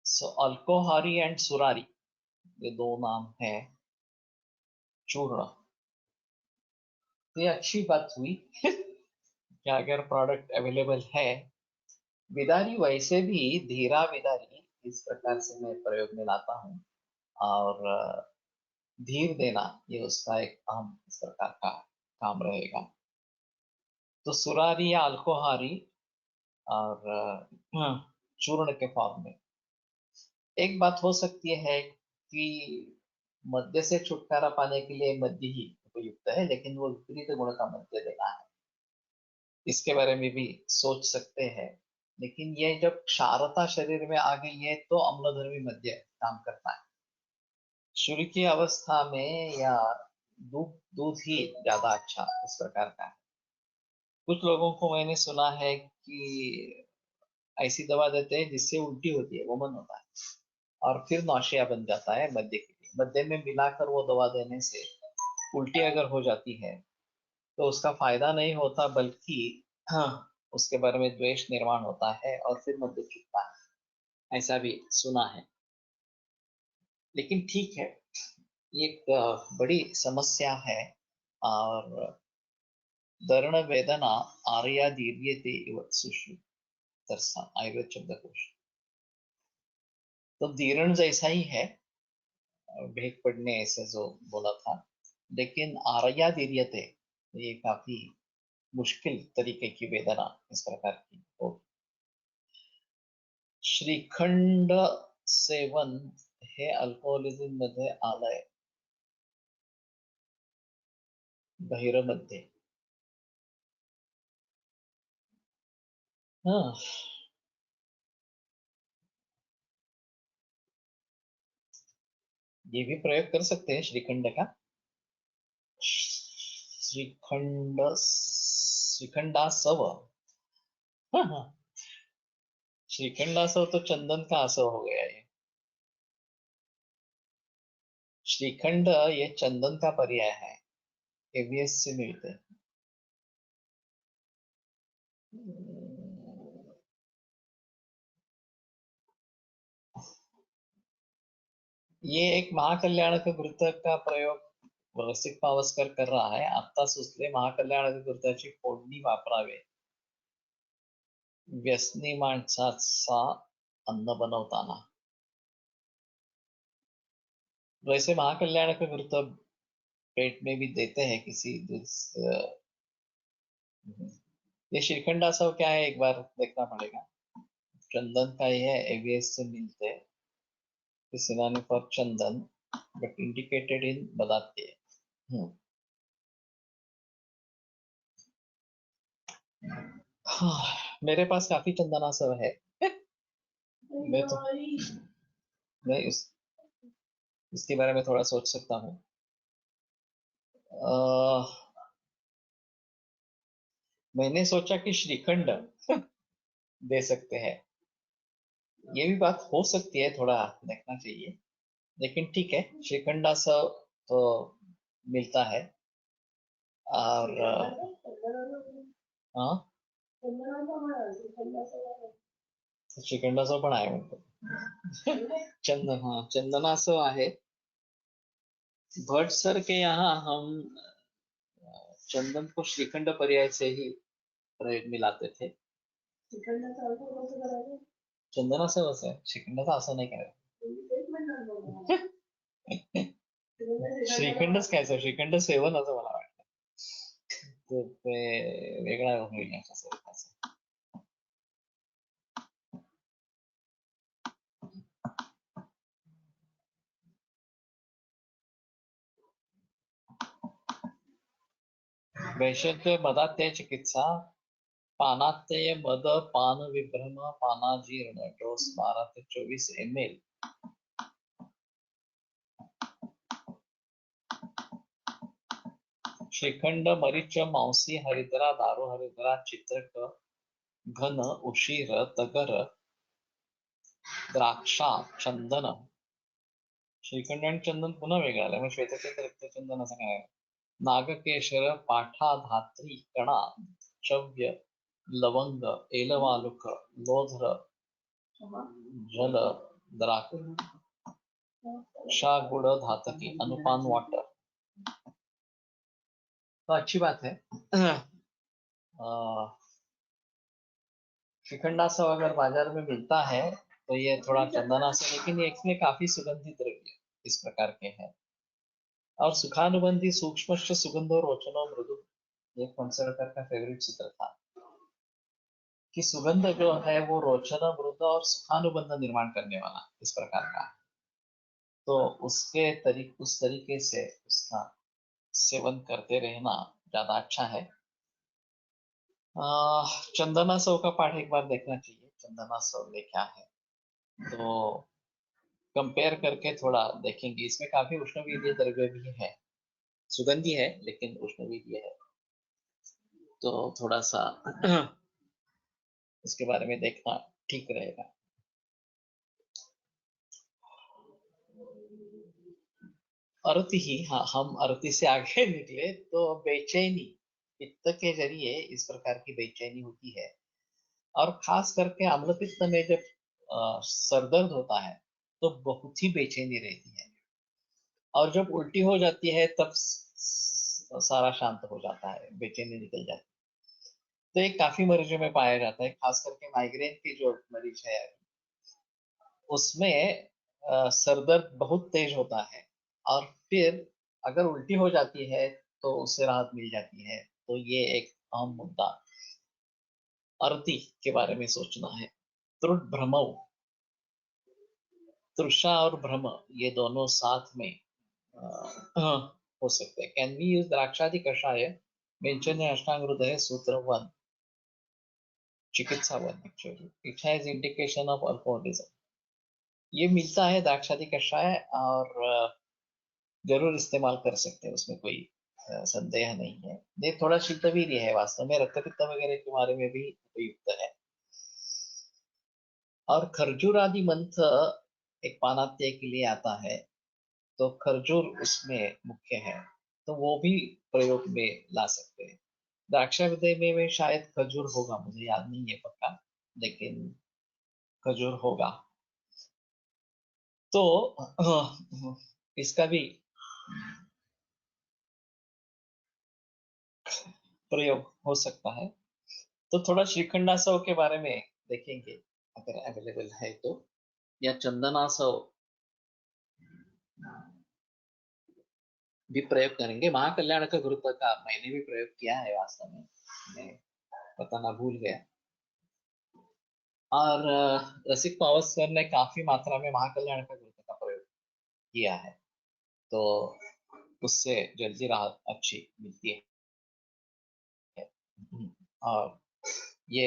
सो अल्कोहारी एंड सुरारी, ये दो नाम है चूर्ण। ये अच्छी बात हुई क्या अगर प्रोडक्ट अवेलेबल है। विदारी वैसे भी धीरा विदारी इस प्रकार से मैं प्रयोग में लाता हूँ। और धीर देना ये उसका एक अहम इस प्रकार का काम रहेगा। तो सुरारी या अल्कोहारी और चूर्ण के फॉर्म में। एक बात हो सकती है कि मद्य से छुटकारा पाने के लिए मद्य ही उपयुक्त है, लेकिन वो विपरीत गुण का मद्य देना है, इसके बारे में भी सोच सकते हैं। लेकिन ये जब क्षारता शरीर में आ गई है तो अम्लधर्मी मद्य काम करता है। शुरू की अवस्था में या दूध दूध ही ज्यादा अच्छा इस प्रकार का है। कुछ लोगों को मैंने सुना है कि ऐसी दवा देते हैं जिससे उल्टी होती है, वमन होता है और फिर नौशिया बन जाता है मद्य के लिए। मद्य में मिलाकर वो दवा देने से उल्टी अगर हो जाती है तो उसका फायदा नहीं होता, बल्कि हाँ, उसके बारे में द्वेष निर्माण होता है और फिर मद्य चुकता है, ऐसा भी सुना है। लेकिन ठीक है, ये एक बड़ी समस्या है। और दर्ण वेदना आर्या दीर्यते इव सुश्रुत तरसा, आयुर्वेद शब्दकोश। तो दीर्ण जैसा ही है, भेद पढ़ने ऐसे जो बोला था। लेकिन आर्या दीर्यते ये काफी मुश्किल तरीके की वेदना इस प्रकार की होगी। श्रीखंड सेवन हे अल्कोहोलिझम मध्ये आलंय, बहिरमध्ये। हाँ, ये भी प्रयोग कर सकते हैं श्रीखंड का। श्रीखंडासव। हाँ हाँ, श्रीखंडासव तो चंदन का असव हो गया ये। श्रीखंड ये चंदन का पर्याय है, एवीएस से मिलते हैं। ये एक महाकल्याणक घृत का प्रयोग रसिक पावसकर कर रहा है। आता सुचले महाकल्याणक घृताची फोडणी वापरावे व्यसनी माणसाचा अन्न बनवताना। वैसे महाकल्याणक घृत पेट में भी देते हैं किसी ये श्रीखंड असव क्या है एक बार देखना पड़ेगा। चंदन का ही है, एवीएस से मिलते हैं। synonym for Chandan but indicated in बताते हैं। हाँ, मेरे पास काफी चंदना सब है। मैं तो मैं इसके बारे में थोड़ा सोच सकता हूँ। मैंने सोचा कि श्रीखंड दे सकते हैं, ये भी बात हो सकती है, थोड़ा देखना चाहिए। लेकिन ठीक है, श्रीखंडा सब तो मिलता है। और हाँ श्रीखंडाचं पण आहे म्हणतो चंदन, हाँ चंदनाचं आहे। भट्ट सर के यहाँ हम चंदन को श्रीखंड पर्याय से ही प्रयोग में लाते थे। चंदनाचं असं आहे, श्रीखंडाचं असं नाही करायचं। श्रीखंडच खायचं, श्रीखंड सेवन असं मला वाटतं, तर ते वेगळा होईल याच्या स्वरूपाचं। वैशंत्य मदात्य चिकित्सा, पानात्य मद पान विभ्रम पानाजीर्ण, डोस 12 से 24 ml। श्रीखंड मरीच मांसी हरिद्रा दारू हरिद्रा चित्रक घन उशीर तगर द्राक्षा चंदन। श्रीखंड आणि चंदन पुन्हा वेगळं आलं, मग श्वेतचंद्र चंदन असं काय? नागकेशर पाठा धात्री कणा चव्य लवंग एलवालुक लोध्र जल द्राक्षा गुड़ धातकी अनुपान वाटर। तो अच्छी बात है। श्रीखंडा सा अगर बाजार में मिलता है तो ये थोड़ा चंदना सा, लेकिन ये इसमें काफी सुगंधित द्रव्य इस प्रकार के हैं। और सुखानुबंधी सूक्ष्म सुगंधो रोचनो मृदु, ये फणसरकर का फेवरेट सूत्र था कि सुगंध जो है वो रोचन मृद और सुखानुबंध निर्माण करने वाला इस प्रकार का, तो उस तरीके से उसका सेवन करते रहना ज्यादा अच्छा है। चंदनासव का पाठ एक बार देखना चाहिए, चंदनासव में क्या है तो कंपेयर करके थोड़ा देखेंगे। इसमें काफी उष्णवीर्य द्रव्य भी है, सुगंधी है लेकिन उष्णवीर्य है, तो थोड़ा सा इसके बारे में देखना ठीक रहेगा। अरुति ही, हाँ हम अरुति से आगे निकले तो बेचैनी, पित्त के जरिए इस प्रकार की बेचैनी होती है, और खास करके अम्लपित्त में जब सरदर्द होता है तो बहुत ही बेचैनी रहती है, और जब उल्टी हो जाती है तब सारा शांत हो जाता है, बेचैनी निकल जाती है। तो ये काफी मरीजों में पाया जाता है, खास करके माइग्रेन के जो मरीज है उसमें सरदर्द बहुत तेज होता है, और फिर अगर उल्टी हो जाती है तो उससे राहत मिल जाती है। तो ये एक अहम मुद्दा अरुति के बारे में सोचना है। त्रुट भ्रमौ, तृषा और भ्रम ये दोनों साथ में हो सकते हैं। कैन वी यूज द्राक्षादि कषाय मेंशन है अष्टांग हृदय सूत्र 1 चिकित्सा 1 actually it has indication of alcoholism. ये मिलता है द्राक्षादि कषाय, और जरूर इस्तेमाल कर सकते हैं, उसमें कोई संदेह नहीं है। ये थोड़ा शीतवीर्य है, वास्तव में रक्तपित्त वगैरह के बारे में भी उपयुक्त है। और खरजूर आदि मंथ एक पानात्य के लिए आता है, तो खरजूर उसमें मुख्य है, तो वो भी प्रयोग में ला सकते हैं। द्राक्षा हृदय में शायद खजूर होगा, मुझे याद नहीं है पक्का, लेकिन खजूर होगा, तो इसका भी प्रयोग हो सकता है। तो थोड़ा श्रीखंडासव के बारे में देखेंगे अगर अवेलेबल है तो, या चंदनासव भी प्रयोग करेंगे। महाकल्याण का गुरुत्व का मैंने भी प्रयोग किया है, वास्तव में मैं बताना भूल गया। और रसिक पावस सर ने काफी मात्रा में महाकल्याण का गुरुत्व का प्रयोग किया है, तो उससे जल्दी राहत अच्छी मिलती है, और ये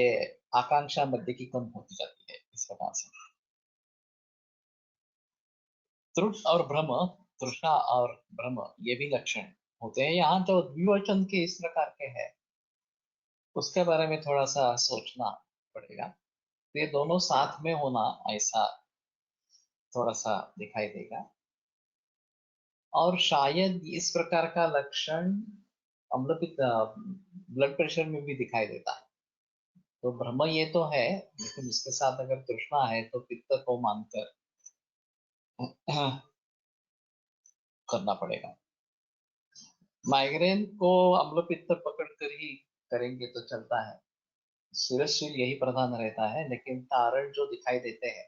आकांक्षा मध्य की कम होती जाती है इस प्रकार से। त्रुट और भ्रम, तृष्णा और भ्रम ये भी लक्षण होते हैं। यहाँ तो द्विवचन के इस प्रकार के हैं, उसके बारे में थोड़ा सा सोचना पड़ेगा। ये दोनों साथ में होना ऐसा थोड़ा सा दिखाई देगा, और शायद इस प्रकार का लक्षण अम्ल पित्त ब्लड प्रेशर में भी दिखाई देता है। तो भ्रम ये तो है, लेकिन उसके साथ अगर तृष्णा है तो पित्त को मानकर करना पड़ेगा। माइग्रेन को अम्ल पित्त पकड़ कर ही करेंगे तो चलता है, शिरस्त्री यही प्रधान रहता है, लेकिन कारण जो दिखाई देते हैं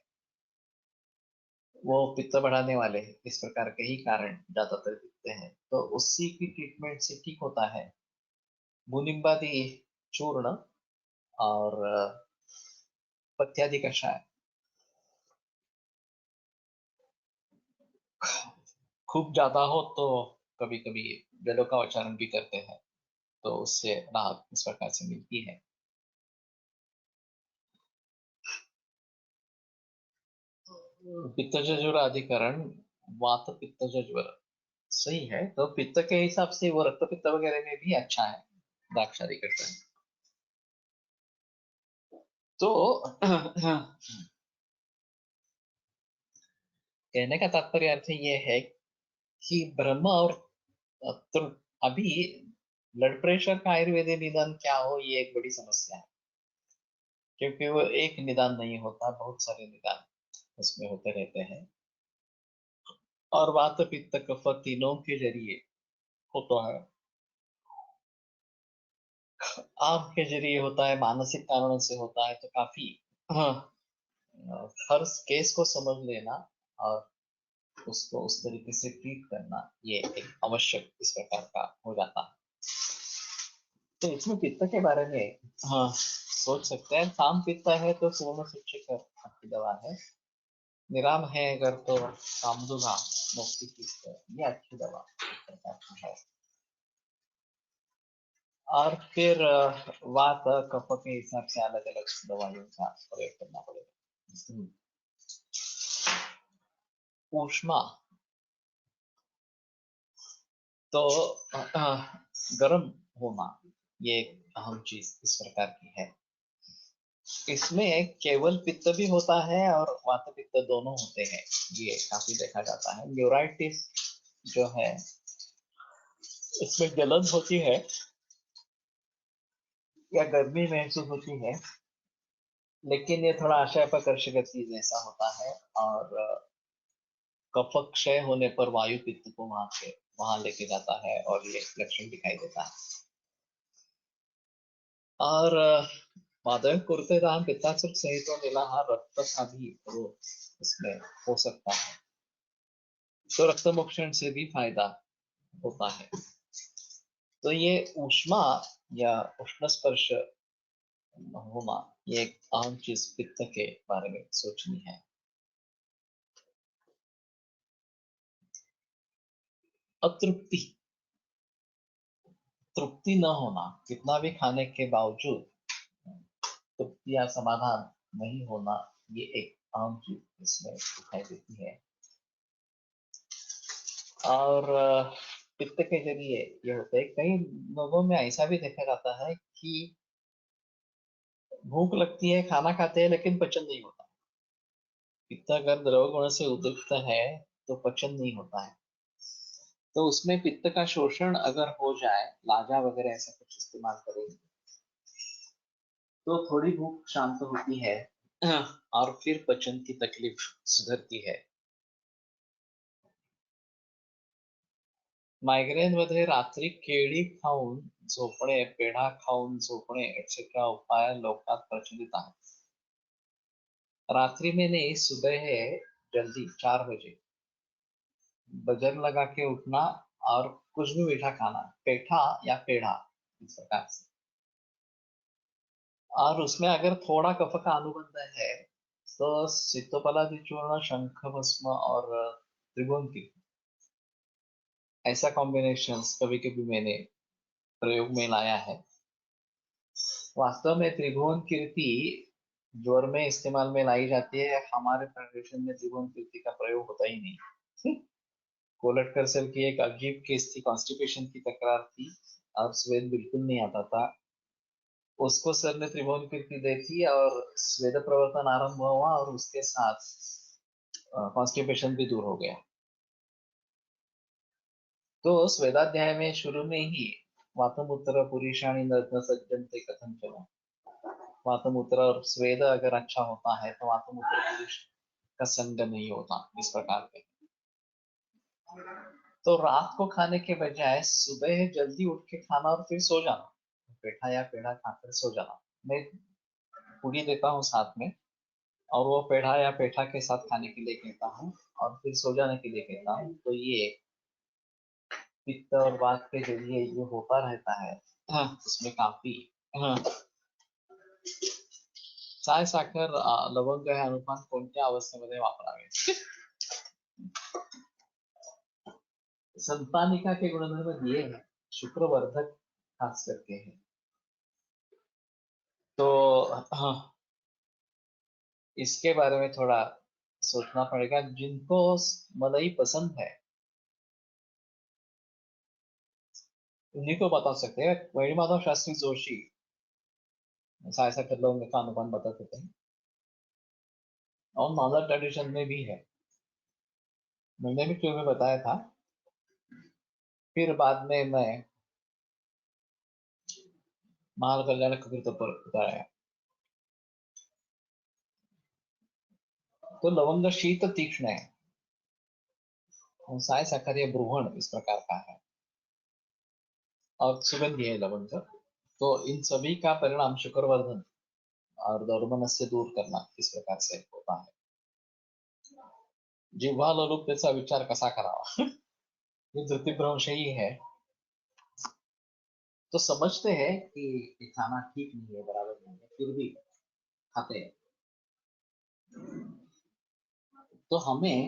वो पित्त बढ़ाने वाले इस प्रकार के ही कारण ज्यादातर दिखते हैं, तो उसी की ट्रीटमेंट से ठीक होता है। मुनिम्बादी चूर्ण और पथ्यादि कषाय। खूब ज्यादा हो तो कभी कभी वेलों का उच्चारण भी करते हैं, तो उससे राहत इस प्रकार से मिलती है। पित्तज ज्वर अधिकरण, वात पित्तज ज्वर सही है, तो पित्त के हिसाब से वो रक्त पित्त वगैरह में भी अच्छा है द्राक्षादि कषाय। तो कहने का तात्पर्य अर्थ ये है कि ब्रह्म और तो अभी ब्लड प्रेशर का आयुर्वेदिक निदान क्या हो, ये एक बड़ी समस्या है, क्योंकि वो एक निदान नहीं होता, बहुत सारे निदान उसमें होते रहते हैं। और वात पित्त कफ तीनों के जरिए होता है। आम के जरिए होता है, मानसिक कारणों से होता है, तो काफी हाँ, हर केस को समझ लेना और उसको उस तरीके से ट्रीट करना, ये एक आवश्यक इस प्रकार का हो जाता है। तो इसमें पित्त के बारे में हाँ सोच सकते हैं, साम पित्त है तो पूर्ण शिक्षक आपकी दवा है, निराम है अगर तो कामदुगा मुक्ति की ये अच्छी दवा इस प्रकार की है। और फिर वात कफ के हिसाब से अलग अलग दवाइयों का प्रयोग करना पड़ेगा। ऊष्मा तो गर्म होना, ये एक अहम चीज इस प्रकार की है। इसमें केवल पित्त भी होता है और वात पित्त दोनों होते हैं, ये काफी देखा जाता है। न्यूराइटिस जो है इसमें जलन होती है या गर्मी महसूस होती है, लेकिन ये थोड़ा आशयपाकर्षक चीज ऐसा होता है। और कफ क्षय होने पर वायु पित्त को वहां लेके जाता है और ये लक्षण दिखाई देता है। और मादक कुर्तेदान पित्ताशुक्ल सहित नीलाहार रक्त का भी रोग इसमें हो सकता है, तो रक्त मोक्षण से भी फायदा होता है। तो ये ऊष्मा या उष्ण स्पर्श होना, ये एक आम चीज पित्त के बारे में सोचनी है। अतृप्ति, तृप्ति न होना, कितना भी खाने के बावजूद तृप्ति या समाधान नहीं होना, ये एक आम चीज इसमें दिखाई देती है। और पित्त के जरिए ये होता है, कई लोगों में ऐसा भी देखा जाता है कि भूख लगती है, खाना खाते हैं, लेकिन पचन नहीं होता। पित्त अगर द्रव गुण से उद्रिक्त है तो पचन नहीं होता है, तो उसमें पित्त का शोषण अगर हो जाए, लाजा वगैरह ऐसा कुछ इस्तेमाल करेंगे तो थोड़ी भूख शांत होती है और फिर पचन की तकलीफ सुधरती है। मायग्रेन मध्ये रात्री केळी खाऊन झोपणे, पेढा खाऊन झोपणे एक्सेट्रा उपाय लोकात प्रचलित आहेत। रात्रि में नहीं, सुबह है जल्दी 4 बजे बजर लगा के उठना और कुछ भी मीठा खाना, पेठा या पेढ़ा इस प्रकार से। और उसमें अगर थोड़ा कफ का अनुबंध है तो सितोपलादि चूर्ण, शंख भस्म और त्रिभुवन की ऐसा कॉम्बिनेशन कभी कभी मैंने प्रयोग में लाया है। वास्तव में त्रिभुवन कीर्ति ज्वर में इस्तेमाल में लाई जाती है, हमारे फेडरेशन में त्रिभुवन कीर्ति का प्रयोग होता ही नहीं। कोलटकर सर की एक अजीब केस थी, कॉन्स्टिपेशन की तकरार थी और स्वेद बिल्कुल नहीं आता था, उसको सर ने त्रिभुवन कीर्ति दी थी और स्वेद प्रवर्तन आरंभ हुआ और उसके साथ कॉन्स्टिपेशन भी दूर हो गया। तो स्वेदाध्याय में शुरू में ही वातमूत्र पुरुषाणी न सज्जनते कथंचन। वातमूत्र और स्वेद अगर अच्छा होता है तो वातमूत्र पुरुष का संग नहीं होता, इस प्रकार के। तो रात को खाने के बजाय सुबह जल्दी उठ के खाना और फिर सो जाना, पेठा या पेड़ा खाकर सो जाना। मैं पूरी देता हूँ साथ में, और वो पेढ़ा या पेठा के साथ खाने के लिए कहता हूँ और फिर सो जाने के लिए कहता हूँ। तो ये पित्त और वात के जरिए जो होता रहता है, उसमें काफी चाय साखर लवंग हे अनुपान कोणत्या अवस्थेमध्ये वापरावे? संतानिका के गुणधर्म दिए हैं, शुक्रवर्धक खास करके है। तो इसके बारे में थोड़ा सोचना पड़ेगा। जिनको मलाई पसंद है उन्हीं को बता सकते हैं। वेणुमाधव शास्त्री जोशी साय साखर लवंग का अनुपान बता सकते हैं, और नालंदा ट्रेडिशन में भी है। मैंने भी क्यों में बताया था, फिर बाद में मैं महाल कल्याण कृत पर बताया। तो लवंग शीत तीक्ष्ण है, साय साखर ये ब्रूहण इस प्रकार का है, और सुगंधी है लवंग। तो इन सभी का परिणाम शुक्रवर्धन और दौर्मन से दूर करना इस प्रकार से होता है। जिव्हा लोलुपतेचा विचार कसा करावा ये धृतिभ्रंश ही है। तो समझते हैं कि ये खाना ठीक नहीं है, बराबर नहीं है, फिर भी खाते हैं। तो हमें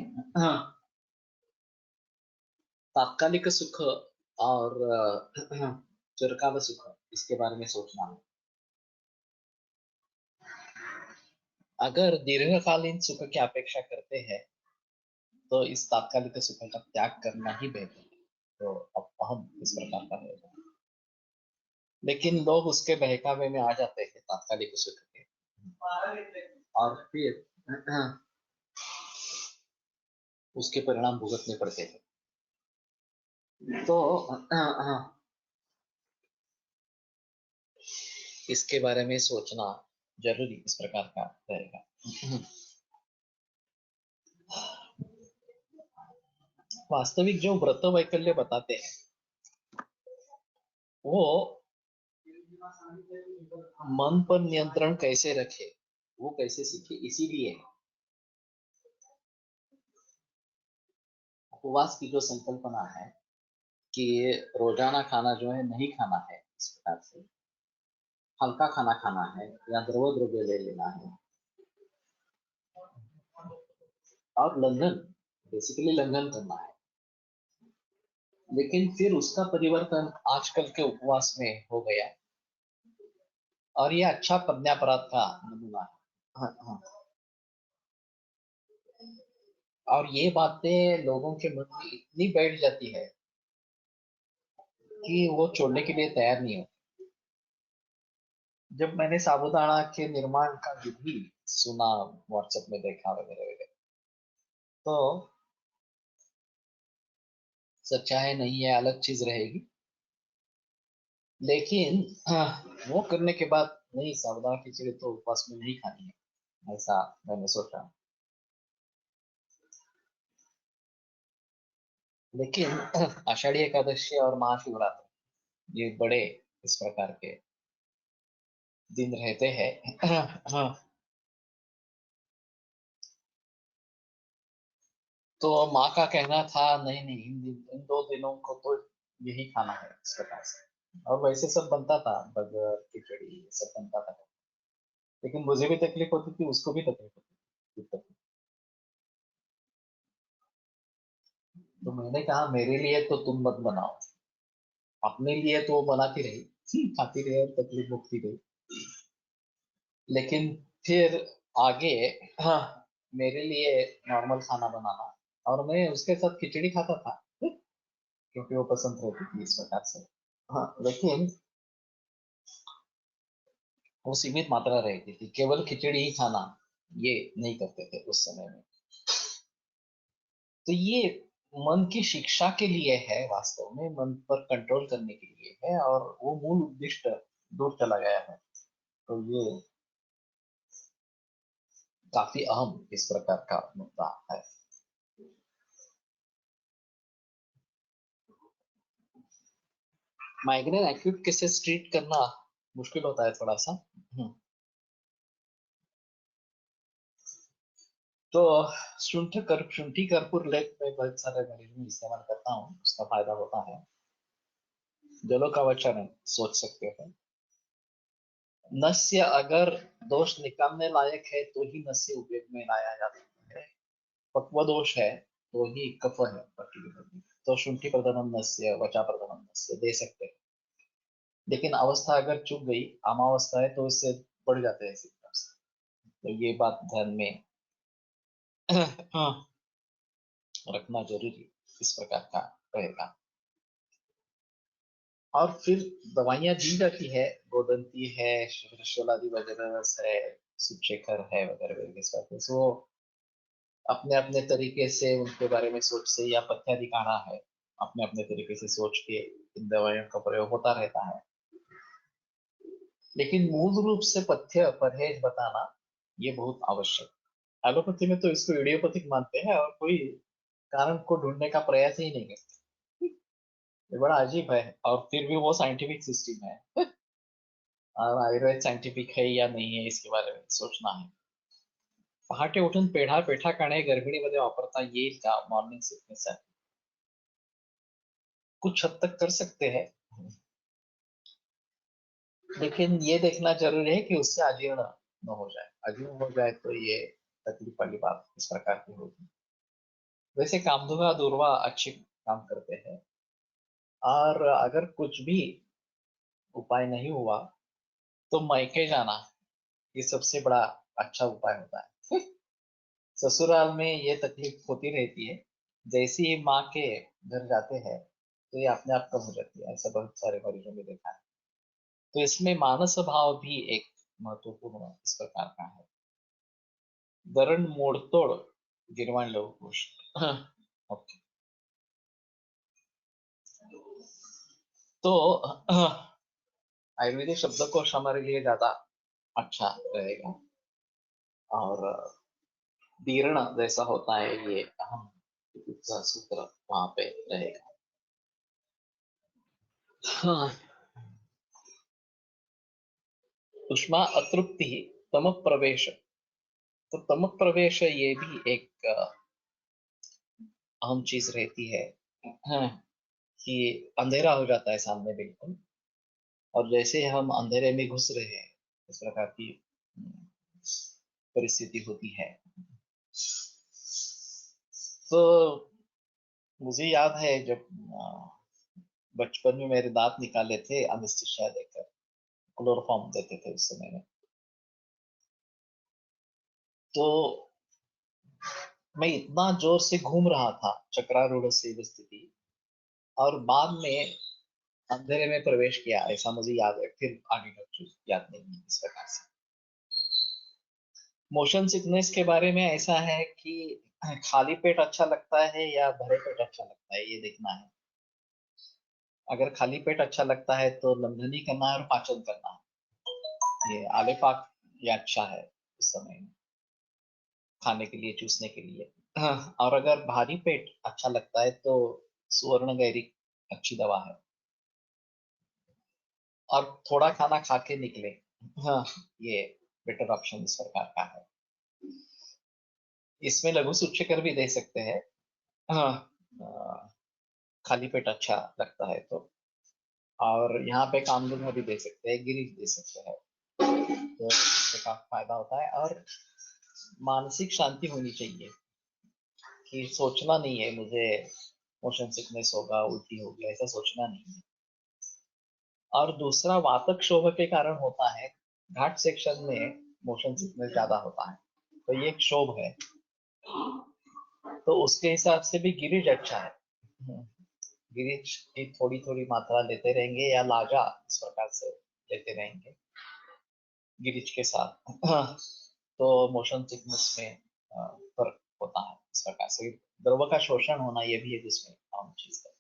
तात्कालिक सुख और चिरकाल सुख इसके बारे में सोचना है। अगर दीर्घकालीन सुख की अपेक्षा करते हैं तो इस तात्कालिक सुख का त्याग करना ही बेहतर है। तो अब हम इस प्रकार का रहेगा, लेकिन लोग उसके बहकावे में आ जाते हैं तात्कालिक सुख के, और फिर उसके परिणाम भुगतने पड़ते हैं। तो इसके बारे में सोचना जरूरी इस प्रकार का रहेगा। वास्तविक जो व्रत वैकल्य बताते हैं वो मन पर नियंत्रण कैसे रखे, वो कैसे सीखे, इसीलिए उपवास की जो संकल्पना है कि रोजाना खाना जो है नहीं खाना है, इस प्रकार से हल्का खाना खाना है या द्रव द्रव्य ले लेना है, और लंघन, बेसिकली लंघन करना है। लेकिन फिर उसका परिवर्तन आजकल के उपवास में हो गया, और ये अच्छा प्रज्ञापराध का नमूना है। हाँ, हाँ। और ये बातें लोगों के मन में इतनी बैठ जाती है कि वो छोड़ने के लिए तैयार नहीं होते। जब मैंने साबूदाना के निर्माण का विधि सुना, व्हाट्सएप में देखा वगैरह वगैरह, तो सच्चाई नहीं है, अलग चीज रहेगी। लेकिन वो करने के बाद नहीं, साबूदाना खिचड़ी तो उपवास में नहीं खानी है, ऐसा मैंने सोचा। लेकिन आषाढ़ी एकादशी और महाशिवरात्रि ये बड़े इस प्रकार के दिन रहते हैं। तो माँ का कहना था नहीं नहीं, इन दो दिनों को तो यही खाना है इस प्रकार से। और वैसे सब बनता था, बर्गर खिचड़ी ये सब बनता था, लेकिन मुझे भी तकलीफ होती थी, उसको भी तकलीफ होती थी। तो मैंने कहा मेरे लिए तो तुम मत बनाओ, अपने लिए तो वो बनाती रही, खाती रही और तकलीफ भुगती रही। लेकिन फिर आगे, हाँ, मेरे लिए नॉर्मल खाना बनाना, और मैं उसके साथ खिचड़ी खाता था क्योंकि वो पसंद रहती थी इस प्रकार से। हाँ, लेकिन वो सीमित मात्रा रहती थी, केवल खिचड़ी ही खाना ये नहीं करते थे उस समय में। तो ये मन की शिक्षा के लिए है, वास्तव में मन पर कंट्रोल करने के लिए है, और वो मूल उद्देश्य दूर चला गया है। तो ये काफी अहम इस प्रकार का मुद्दा है। माइग्रेन एक्यूट केसेस ट्रीट करना मुश्किल होता है थोड़ा सा। तो शुंठी कर्पूर लेप में बहुत सारे मरीज में इस्तेमाल करता हूँ, उसका फायदा होता है। जलो का वचन सोच सकते हैं। नस्य अगर दोष निकालने लायक है तो ही नस्य उपयोग में लाया जा सकता है। पक्व दोष है तो ही कफ है पर्टिकुलरली, तो शुंठी प्रधानम नस्य, वचा प्रधानम नस्य दे सकते हैं। लेकिन अवस्था अगर चूक गई, अमावस्था है, तो इससे बढ़ जाते हैं सिम्टम्स। तो ये बात ध्यान में रखना जरूरी इस प्रकार का रहेगा। और फिर दवाइयां दी जाती है, गोदंती है, शोलादि वगैरह है, सुचेखर है वगैरह वगैरह, वो अपने अपने तरीके से उनके बारे में सोच से, या पथ्यादि काढ़ा है, अपने अपने तरीके से सोच के इन दवाइयों का प्रयोग होता रहता है। लेकिन मूल रूप से पथ्य परहेज बताना ये बहुत आवश्यक। एलोपैथी में तो इसको इडियोपैथिक मानते हैं और कोई कारण को ढूंढने का प्रयास ही नहीं करते। ये बड़ा अजीब है, और फिर भी वो साइंटिफिक सिस्टम है। और आयुर्वेद साइंटिफिक है या नहीं है इसके बारे में सोचना है। पहाटे उठून पेढा पेठा खाणे गर्भिणीमध्ये वापरता येईल का मॉर्निंग सिकनेस है? कुछ हद तक कर सकते हैं, लेकिन ये देखना जरूरी है कि उससे अजीर्ण न हो जाए। अजीर्ण हो जाए तो ये तकलीफ वाली बात इस प्रकार की होगी। वैसे कामधुआ दूरवा अच्छे काम करते हैं, और अगर कुछ भी उपाय नहीं हुआ तो मायके जाना ये सबसे बड़ा अच्छा उपाय होता है। ससुराल में ये तकलीफ होती रहती है, जैसे ही माँ के घर जाते हैं तो ये अपने आप कम हो जाती है, ऐसा बहुत सारे मरीजों में देखा है। तो इसमें मानस भाव भी एक महत्वपूर्ण इस प्रकार का है। दरण मोड़तोड़ गिरवाण लवकुश। ओके, तो आयुर्वेदिक शब्दकोश हमारे लिए ज्यादा अच्छा रहेगा, और दीर्ण जैसा होता है ये अहम चिकित्सा सूत्र वहां पे रहेगा। हाँ, उष्मा अतृप्ति तम प्रवेश। तो तम प्रवेश ये भी एक अहम चीज रहती है। हाँ, कि अंधेरा हो जाता है सामने बिल्कुल, और जैसे हम अंधेरे में घुस रहे हैं इस प्रकार की परिस्थिति होती है। तो मुझे याद है जब बचपन में मेरे दांत निकाले थे एनेस्थीसिया देकर, क्लोरोफॉर्म देते थे उस समय में, तो मैं इतना जोर से घूम रहा था, चक्रारूढ़ से स्थिति, और बाद में अंधेरे में प्रवेश किया, ऐसा मुझे याद है। फिर आगे का कुछ याद नहीं है इस प्रकार से। मोशन सिकनेस के बारे में ऐसा है कि खाली पेट अच्छा लगता है या भरे पेट अच्छा लगता है, ये देखना है। अगर खाली पेट अच्छा लगता है तो लंघनी करना है और पाचन करना है। ये आले पाक ये अच्छा है इस समय में, खाने के लिए, चूसने के लिए। हाँ, और अगर भारी पेट अच्छा लगता है तो सुवर्ण गैरी अच्छी दवा है, और थोड़ा खाना खा के निकले। हाँ, ये बेटर ऑप्शन इस प्रकार का है। इसमें लघु सूच्यकर भी दे सकते हैं। हाँ, खाली पेट अच्छा लगता है तो। और यहाँ पे कामधुआ भी दे सकते हैं, गिरीश दे सकते हैं, तो इससे काफी फायदा होता है। और मानसिक शांति होनी चाहिए, कि सोचना नहीं है मुझे मोशन सिकनेस होगा, उल्टी होगी, ऐसा सोचना नहीं है। और दूसरा वातक क्षोभ के कारण होता है, घाट सेक्शन में मोशन सिकनेस ज्यादा होता है, तो ये एक क्षोभ है। तो उसके हिसाब से भी गिरिज अच्छा है। गिरिज की थोड़ी थोड़ी मात्रा लेते रहेंगे, या लाजा इस प्रकार से लेते रहेंगे गिरिज के साथ, तो मोशन सिकनेस में फर्क होता है इस प्रकार से। द्रव का शोषण होना ये भी एक इसमें आम चीज है।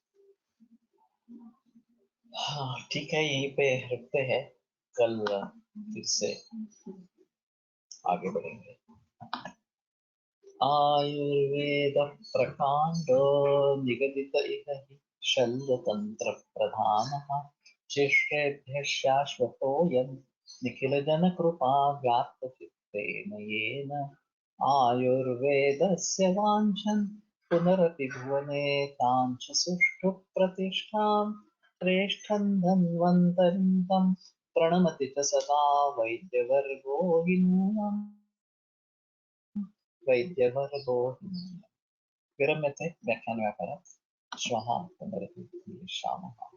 हाँ ठीक है, यहीं पे रखते हैं, कल फिर से आगे बढ़ेंगे। आयुर्वेद प्रकांडो निगदित इह हि शल्यतंत्र प्रधानः शिष्येभ्यः शाश्वतोऽयं निखिलजनकृपा व्याप्तचित्तेन येन आयुर्वेदस्य वाञ्छन् पुनरपि भुवने तां च सुष्ठु प्रतिष्ठां श्रेष्ठं धन्वन्तरिं तं प्रणमति च सदा वैद्यवर्गो हि नूनम् वैद्यवर्गो हि नूनम्। विरम्यते व्याख्यानव्यापारः। श्वः पुनरपि मिलिष्यामः।